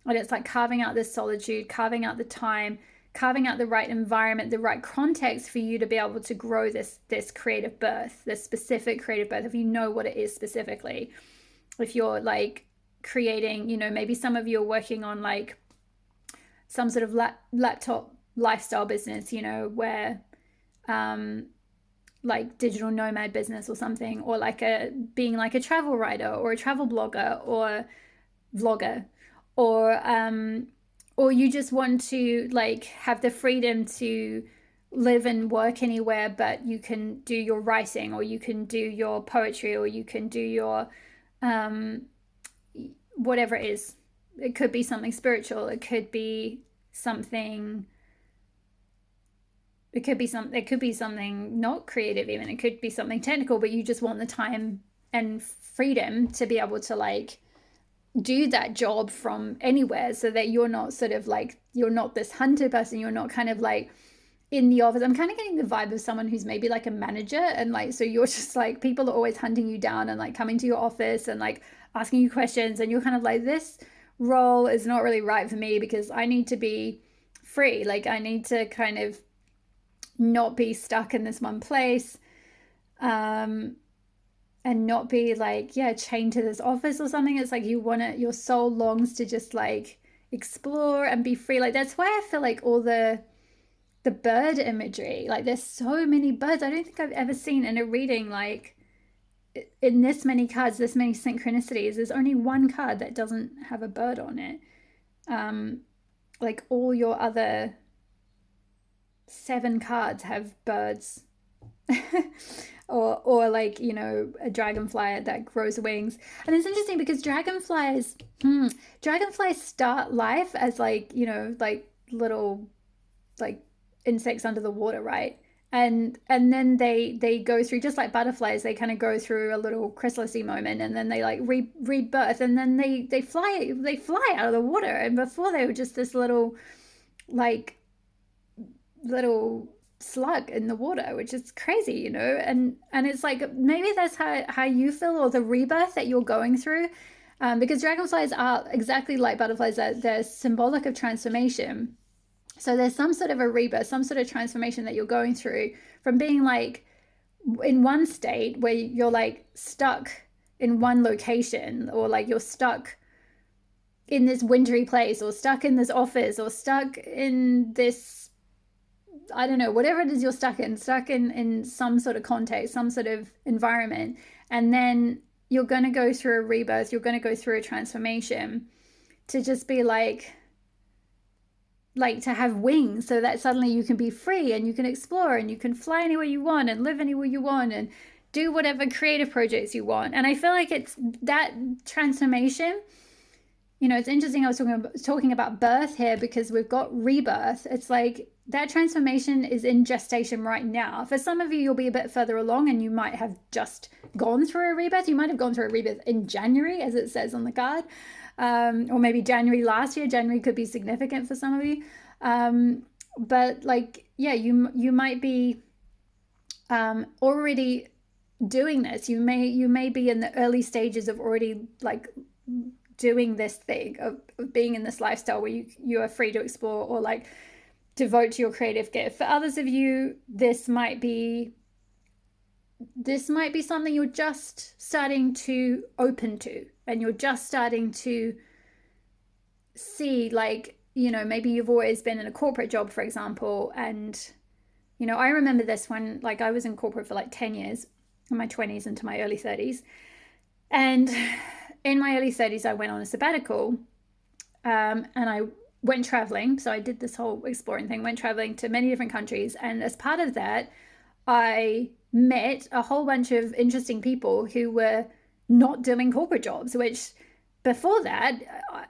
Speaker 1: and it's like carving out this solitude, carving out the time, carving out the right environment, the right context for you to be able to grow this creative birth, this specific creative birth. If you know what it is specifically, if you're like creating, maybe some of you are working on like some sort of laptop lifestyle business, where like digital nomad business or something, or like being like a travel writer or a travel blogger or vlogger, or you just want to like have the freedom to live and work anywhere, but you can do your writing, or you can do your poetry, or you can do your whatever it is. It could be something spiritual, it could be something, it could be something not creative, even it could be something technical, but you just want the time and freedom to be able to like do that job from anywhere, so that you're not sort of like, you're not this hunter person, you're not kind of like in the office. I'm kind of getting the vibe of someone who's maybe like a manager, and like so you're just like, people are always hunting you down and like coming to your office and like asking you questions, and you're kind of like, this role is not really right for me because I need to be free, like I need to kind of not be stuck in this one place, and not be like, yeah, chained to this office or something. It's like your soul longs to just like explore and be free. Like that's why I feel like all the bird imagery, like there's so many birds. I don't think I've ever seen in a reading like in this many cards, this many synchronicities, there's only one card that doesn't have a bird on it. Like all your other 7 cards have birds. or like a dragonfly that grows wings. And it's interesting because dragonflies start life as like like little like insects under the water, right? And then they go through, just like butterflies, they kind of go through a little chrysalisy moment, and then they like rebirth, and then they fly out of the water. And before they were just this little like little slug in the water, which is crazy, and it's like maybe that's how you feel, or the rebirth that you're going through, because dragonflies are exactly like butterflies, that they're symbolic of transformation. So there's some sort of a rebirth, some sort of transformation that you're going through, from being like in one state where you're like stuck in one location, or like you're stuck in this wintry place, or stuck in this office, or stuck in this I don't know, whatever it is you're stuck in some sort of context, some sort of environment. And then you're going to go through a rebirth, you're going to go through a transformation to just be like to have wings, so that suddenly you can be free and you can explore and you can fly anywhere you want and live anywhere you want and do whatever creative projects you want. And I feel like it's that transformation. You know, it's interesting I was talking about birth here, because we've got rebirth. It's like that transformation is in gestation right now. For some of you, you'll be a bit further along and you might have just gone through a rebirth. You might have gone through a rebirth in January, as it says on the card, or maybe January last year. January could be significant for some of you. But like, yeah, you might be already doing this. You may be in the early stages of already like doing this thing of being in this lifestyle where you are free to explore or like devote to your creative gift. For others of you, this might be something you're just starting to open to, and you're just starting to see, like, you know, maybe you've always been in a corporate job, for example. And, you know, I remember this when, like, I was in corporate for like 10 years in my 20s into my early 30s. And in my early 30s, I went on a sabbatical, and I went traveling. So I did this whole exploring thing, went traveling to many different countries. And as part of that, I met a whole bunch of interesting people who were not doing corporate jobs, which before that,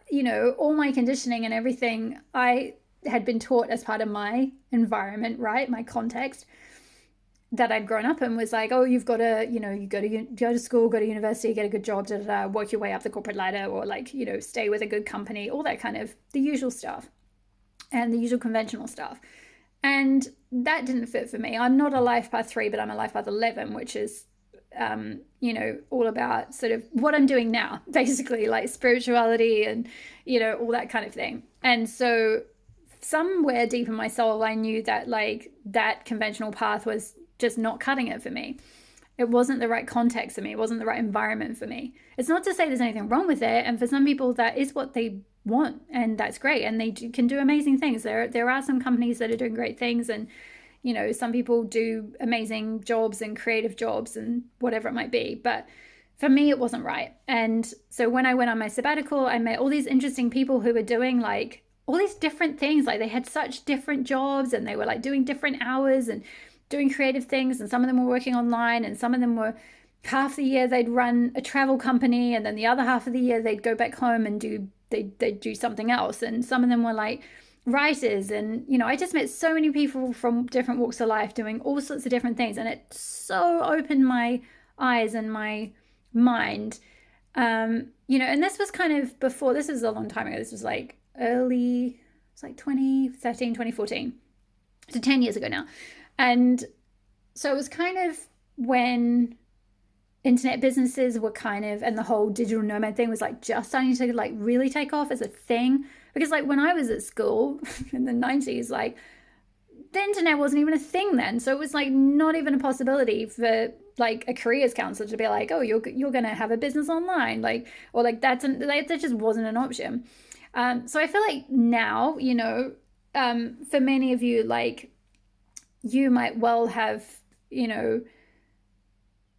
Speaker 1: you know, all my conditioning and everything I had been taught as part of my environment, right? My context that I'd grown up in was like, oh, you've got to, you know, you go to school, go to university, get a good job, work your way up the corporate ladder, or like, you know, stay with a good company, all that kind of the usual stuff and the usual conventional stuff. And that didn't fit for me. I'm not a life path 3, but I'm a life path 11, which is, you know, all about sort of what I'm doing now, basically, like spirituality and, you know, all that kind of thing. And so somewhere deep in my soul, I knew that like that conventional path was just not cutting it for me. It wasn't the right context for me. It wasn't the right environment for me. It's not to say there's anything wrong with it. And for some people, that is what they want, and that's great. And they can do amazing things. There are some companies that are doing great things, and, you know, some people do amazing jobs and creative jobs and whatever it might be. But for me, it wasn't right. And so when I went on my sabbatical, I met all these interesting people who were doing like all these different things. Like they had such different jobs, and they were like doing different hours and doing creative things. And some of them were working online, and some of them were half the year they'd run a travel company, and then the other half of the year they'd go back home and they'd do something else. And some of them were like writers. And, you know, I just met so many people from different walks of life doing all sorts of different things, and it so opened my eyes and my mind. You know, and this was kind of before, this was a long time ago. This was like early, it's like 2013, 2014, so 10 years ago now. And so it was kind of when internet businesses were kind of, and the whole digital nomad thing was like just starting to like really take off as a thing. Because like when I was at school in the 90s, like the internet wasn't even a thing then. So it was like not even a possibility for like a careers counselor to be like, oh, you're going to have a business online, like, or like that just wasn't an option. So I feel like now, you know, for many of you, like you might well have, you know,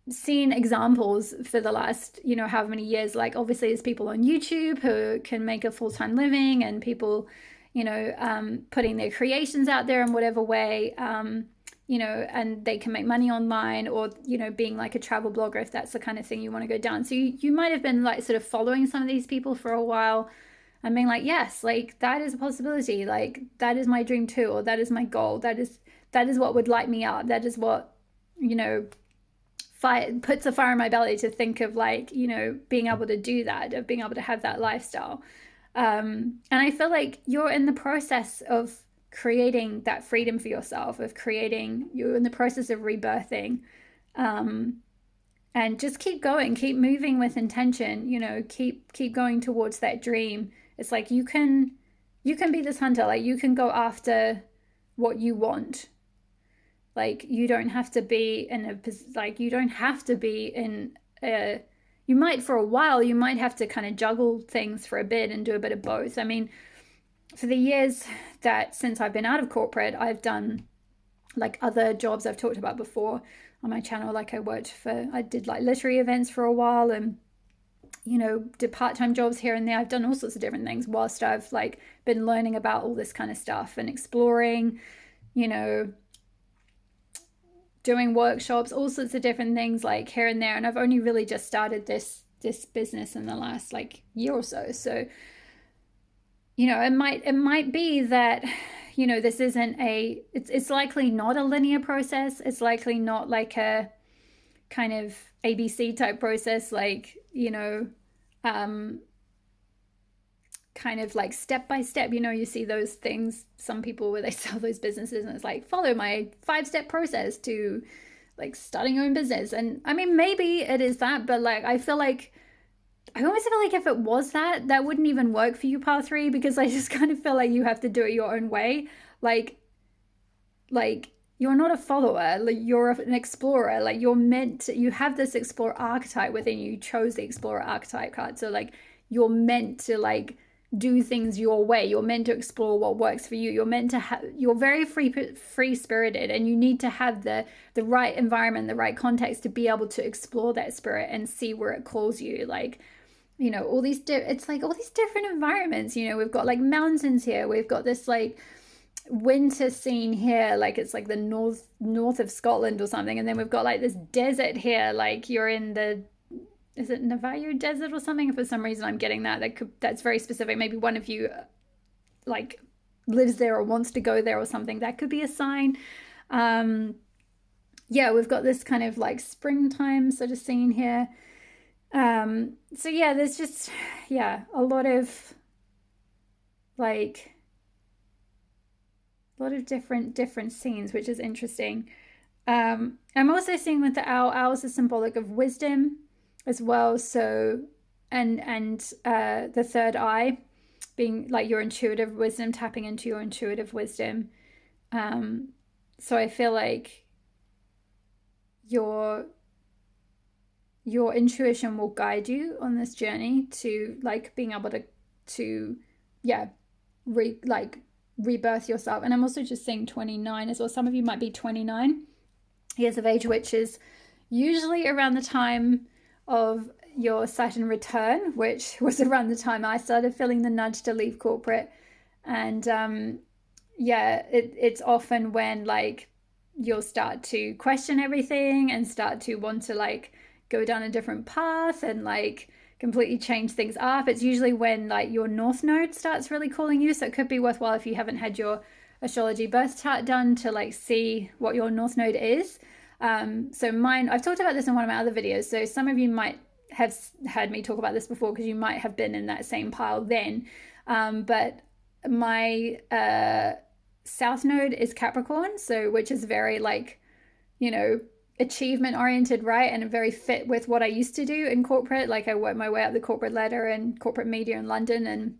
Speaker 1: seen examples for the last, you know, however many years. Like obviously there's people on YouTube who can make a full-time living, and people, you know, putting their creations out there in whatever way, you know, and they can make money online, or, you know, being like a travel blogger, if that's the kind of thing you want to go down. So you might have been like sort of following some of these people for a while and being like, yes, like that is a possibility. Like that is my dream too, or that is my goal. That is what would light me up. That is what, you know, puts a fire in my belly to think of, like, you know, being able to do that, of being able to have that lifestyle. And I feel like you're in the process of creating that freedom for yourself, you're in the process of rebirthing. And just keep going, keep moving with intention, you know, keep going towards that dream. It's like you can be this hunter, like you can go after what you want. Like you don't have to be you might for a while, you might have to kind of juggle things for a bit and do a bit of both. I mean, for the years that since I've been out of corporate, I've done like other jobs I've talked about before on my channel. Like I did like literary events for a while, and did part-time jobs here and there. I've done all sorts of different things whilst I've like been learning about all this kind of stuff and exploring, doing workshops, all sorts of different things like here and there. And I've only really just started this business in the last like year or so. So, it might be that, this isn't it's likely not a linear process. It's likely not like a kind of ABC type process, like, kind of like step by step. You see those things, some people where they sell those businesses and it's like, follow my 5-step process to like starting your own business. And I mean, maybe it is that, but like, I always feel like if it was that, that wouldn't even work for you, path 3, because I just kind of feel like you have to do it your own way. Like you're not a follower, like you're an explorer. Like you have this explorer archetype within you. You chose the explorer archetype card. So like you're meant to like do things your way. You're meant to explore what works for you. You're meant to you're very free spirited, and you need to have the right environment, the right context to be able to explore that spirit and see where it calls you. Like, all these it's like all these different environments. We've got like mountains here. We've got this like winter scene here, like it's like the north of Scotland or something, and then we've got like this desert here, like you're in is it Navajo desert or something? For some reason I'm getting that's very specific. Maybe one of you like lives there or wants to go there or something. That could be a sign. Yeah, we've got this kind of like springtime sort of scene here. So yeah, there's just a lot of different scenes, which is interesting. I'm also seeing with the owls are symbolic of wisdom as well. So, and the third eye being like your intuitive wisdom, tapping into your intuitive wisdom. So I feel like your intuition will guide you on this journey to like being able to rebirth yourself. And I'm also just seeing 29 as well. Some of you might be 29 years of age, which is usually around the time of your Saturn return, which was around the time I started feeling the nudge to leave corporate. And it's often when like you'll start to question everything and start to want to like go down a different path and like completely change things up. It's usually when like your North Node starts really calling you. So it could be worthwhile if you haven't had your astrology birth chart done to like see what your North Node is. So mine, I've talked about this in one of my other videos. So some of you might have heard me talk about this before because you might have been in that same pile then. But my South Node is Capricorn, so which is very like, achievement oriented, right? And very fit with what I used to do in corporate. Like I worked my way up the corporate ladder and corporate media in London, and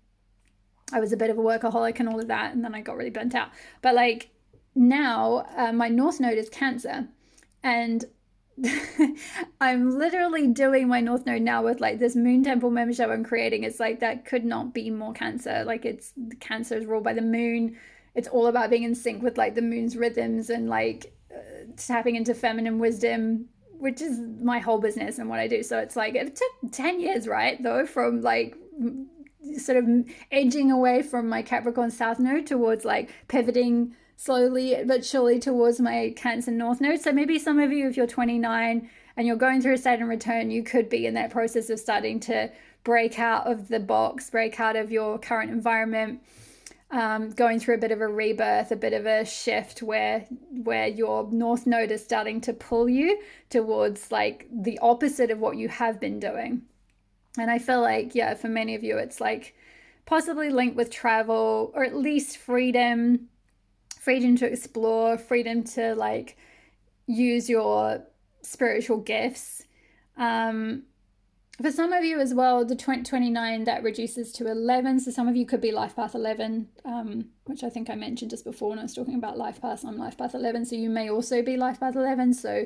Speaker 1: I was a bit of a workaholic and all of that, and then I got really burnt out. But like now my North Node is Cancer, and I'm literally doing my North Node now with like this Moon Temple membership I'm creating. It's like that could not be more Cancer. Like Cancer is ruled by the moon. It's all about being in sync with like the moon's rhythms and like tapping into feminine wisdom, which is my whole business and what I do. So it's like it took 10 years, right, though, from like sort of edging away from my Capricorn South Node towards like pivoting slowly but surely towards my Cancer North Node. So maybe some of you, if you're 29 and you're going through a Saturn return, you could be in that process of starting to break out of the box, break out of your current environment, going through a bit of a rebirth, a bit of a shift where your North Node is starting to pull you towards like the opposite of what you have been doing. And I feel like, for many of you, it's like possibly linked with travel, or at least freedom to explore, freedom to like use your spiritual gifts. For some of you as well, the 29, that reduces to 11. So some of you could be life path 11, which I think I mentioned just before when I was talking about life paths. I'm life path 11. So you may also be life path 11. So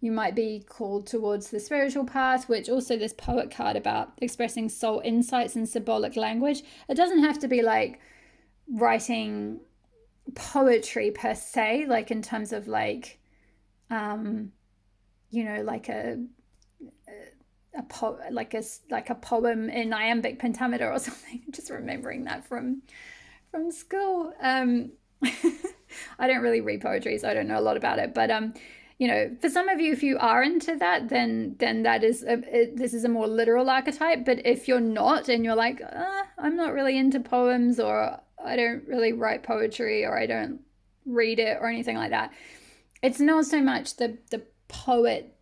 Speaker 1: you might be called towards the spiritual path, which also this poet card about expressing soul insights in symbolic language. It doesn't have to be like writing poetry per se, like in terms of like, you know, like like a poem in iambic pentameter or something. Just remembering that from school. I don't really read poetry, so I don't know a lot about it. But you know, for some of you, if you are into that, then that is this is a more literal archetype. But if you're not, and you're like, I'm not really into poems, or I don't really write poetry, or I don't read it, or anything like that, it's not so much the poet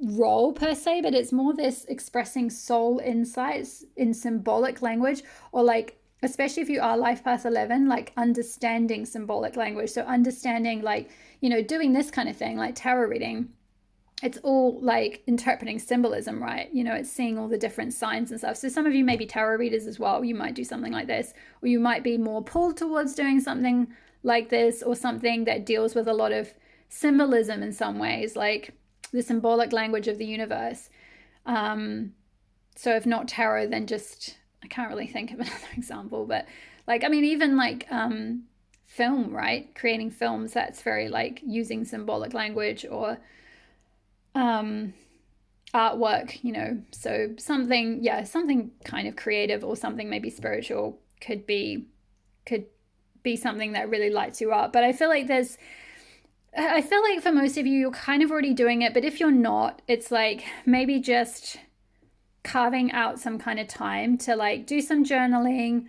Speaker 1: role per se, but it's more this expressing soul insights in symbolic language, or like, especially if you are life path 11, like understanding symbolic language. So understanding, like, you know, doing this kind of thing, like tarot reading, it's all like interpreting symbolism, right? You know, it's seeing all the different signs and stuff. So some of you may be tarot readers as well. You might do something like this, or you might be more pulled towards doing something like this, or something that deals with a lot of symbolism in some ways, like the symbolic language of the universe. So if not tarot, then just, I can't really think of another example, but like, I mean, even like film, right? Creating films, that's very like using symbolic language, or artwork, you know. So something kind of creative, or something maybe spiritual could be something that really lights you up. But I feel like for most of you, you're kind of already doing it. But if you're not, it's like maybe just carving out some kind of time to like do some journaling,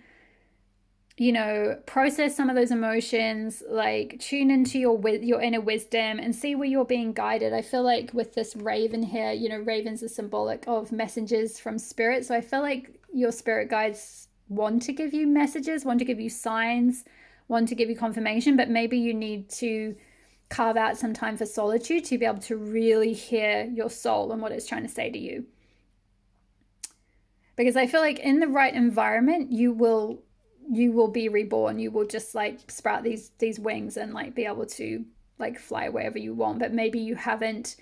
Speaker 1: you know, process some of those emotions, like tune into your inner wisdom and see where you're being guided. I feel like with this raven here, you know, ravens are symbolic of messengers from spirit. So I feel like your spirit guides want to give you messages, want to give you signs, want to give you confirmation, but maybe you need to carve out some time for solitude to be able to really hear your soul and what it's trying to say to you. Because I feel like in the right environment, you will be reborn. You will just like sprout these wings and like be able to like fly wherever you want. But maybe you haven't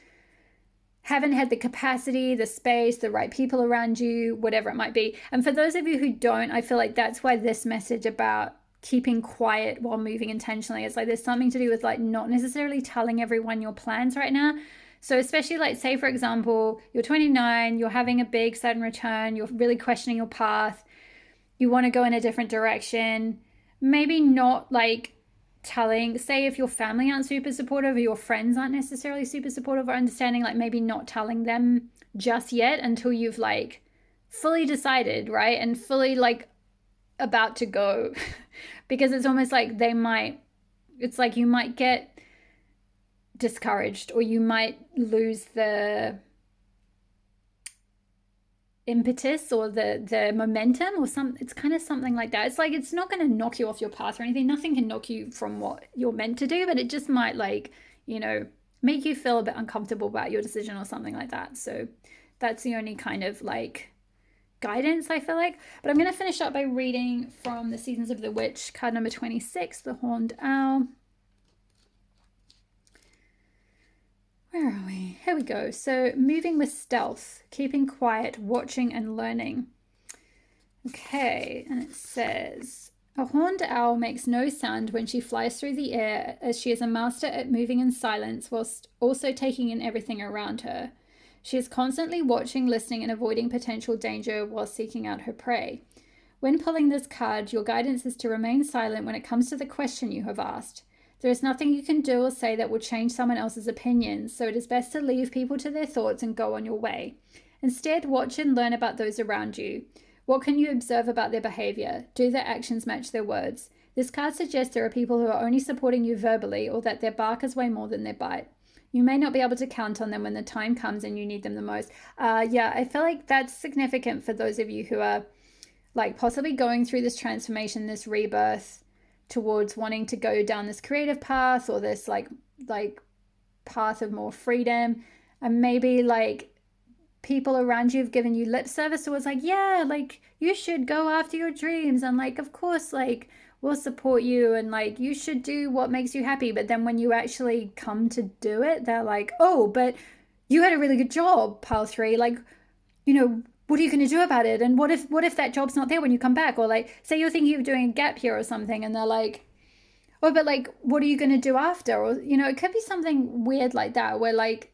Speaker 1: had the capacity, the space, the right people around you, whatever it might be. And for those of you who don't, I feel like that's why this message about keeping quiet while moving intentionally, it's like there's something to do with like not necessarily telling everyone your plans right now. So especially like, say for example, you're 29, you're having a big Saturn return, you're really questioning your path, you want to go in a different direction, maybe not like telling, say if your family aren't super supportive, or your friends aren't necessarily super supportive or understanding, like maybe not telling them just yet until you've like fully decided, right? And fully like about to go. Because it's almost like it's like you might get discouraged, or you might lose the impetus or the momentum, or it's kind of something like that. It's like, it's not going to knock you off your path or anything. Nothing can knock you from what you're meant to do, but it just might like, you know, make you feel a bit uncomfortable about your decision or something like that. So that's the only kind of like guidance I feel like. But I'm going to finish up by reading from the Seasons of the Witch, card number 26, the Horned Owl. Where are we? Here we go. So moving with stealth, keeping quiet, watching and learning. Okay, and it says, a horned owl makes no sound when she flies through the air, as she is a master at moving in silence whilst also taking in everything around her. She is constantly watching, listening, and avoiding potential danger while seeking out her prey. When pulling this card, your guidance is to remain silent when it comes to the question you have asked. There is nothing you can do or say that will change someone else's opinions, so it is best to leave people to their thoughts and go on your way. Instead, watch and learn about those around you. What can you observe about their behavior? Do their actions match their words? This card suggests there are people who are only supporting you verbally, or that their bark is way more than their bite. You may not be able to count on them when the time comes and you need them the most. Yeah, I feel like that's significant for those of you who are like possibly going through this transformation, this rebirth towards wanting to go down this creative path, or this like path of more freedom. And maybe like people around you have given you lip service towards like, yeah, like you should go after your dreams, and like, of course, like we'll support you, and like you should do what makes you happy. But then when you actually come to do it, they're like, oh, but you had a really good job, pile 3, like, you know, what are you going to do about it? And what if that job's not there when you come back? Or like, say you're thinking of doing a gap year or something, and they're like, or but like, what are you going to do after? Or, you know, it could be something weird like that, where like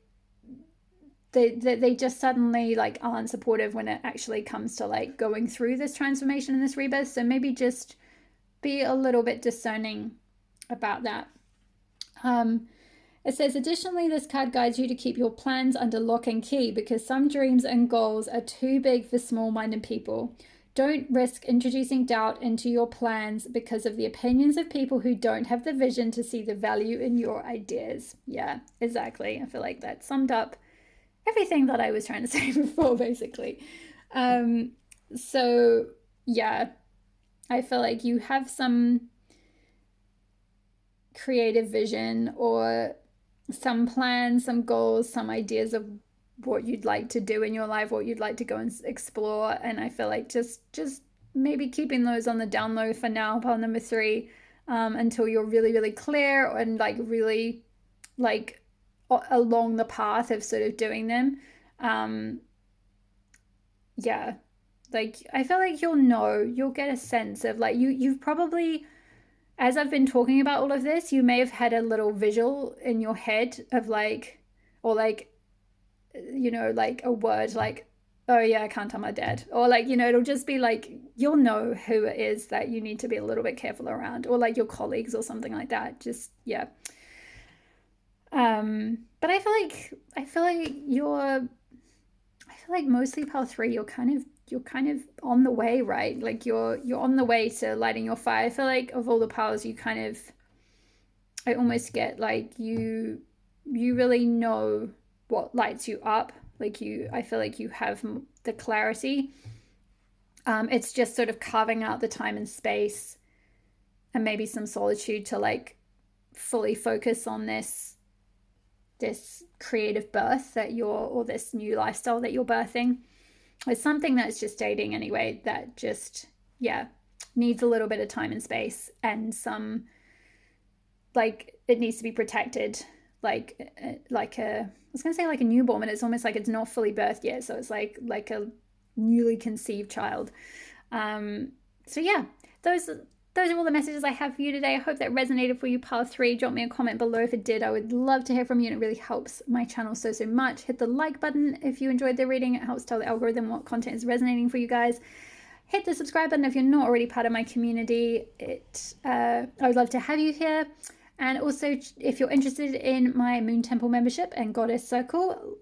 Speaker 1: they just suddenly like aren't supportive when it actually comes to like going through this transformation and this rebirth. So maybe just be a little bit discerning about that. It says, additionally, this card guides you to keep your plans under lock and key because some dreams and goals are too big for small-minded people. Don't risk introducing doubt into your plans because of the opinions of people who don't have the vision to see the value in your ideas. Yeah, exactly. I feel like that summed up everything that I was trying to say before, basically. So, yeah, I feel like you have some creative vision or some plans, some goals, some ideas of what you'd like to do in your life, what you'd like to go and explore. And I feel like just maybe keeping those on the down low for now, pile number 3, until you're really, really clear and like really like along the path of sort of doing them. Yeah, like I feel like you'll get a sense of like you've probably, as I've been talking about all of this, you may have had a little visual in your head of like, or like, you know, like a word like, oh yeah, I can't tell my dad. Or like, you know, it'll just be like, you'll know who it is that you need to be a little bit careful around, or like your colleagues or something like that. Just, yeah. But I feel like mostly pile 3, you're kind of on the way, right? Like you're on the way to lighting your fire. I feel like of all the piles, I almost get like you really know what lights you up. Like I feel like you have the clarity. It's just sort of carving out the time and space and maybe some solitude to like fully focus on this creative birth or this new lifestyle that you're birthing. It's something that's just dating anyway, that just, yeah, needs a little bit of time and space and some, like, it needs to be protected, like I was going to say like a newborn, but it's almost like it's not fully birthed yet. So it's like a newly conceived child. So yeah, those are all the messages I have for you today. I hope that resonated for you, pile 3. Drop me a comment below if it did. I would love to hear from you, and it really helps my channel so much. Hit the like button if you enjoyed the reading. It helps tell the algorithm what content is resonating for you guys. Hit the subscribe button if you're not already part of my community. I would love to have you here. And also, if you're interested in my Moon Temple membership and Goddess Circle,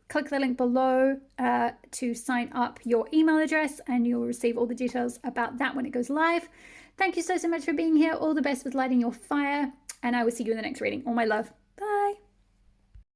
Speaker 1: click the link below to sign up your email address, and you'll receive all the details about that when it goes live. Thank you so much for being here. All the best with lighting your fire, and I will see you in the next reading. All my love. Bye.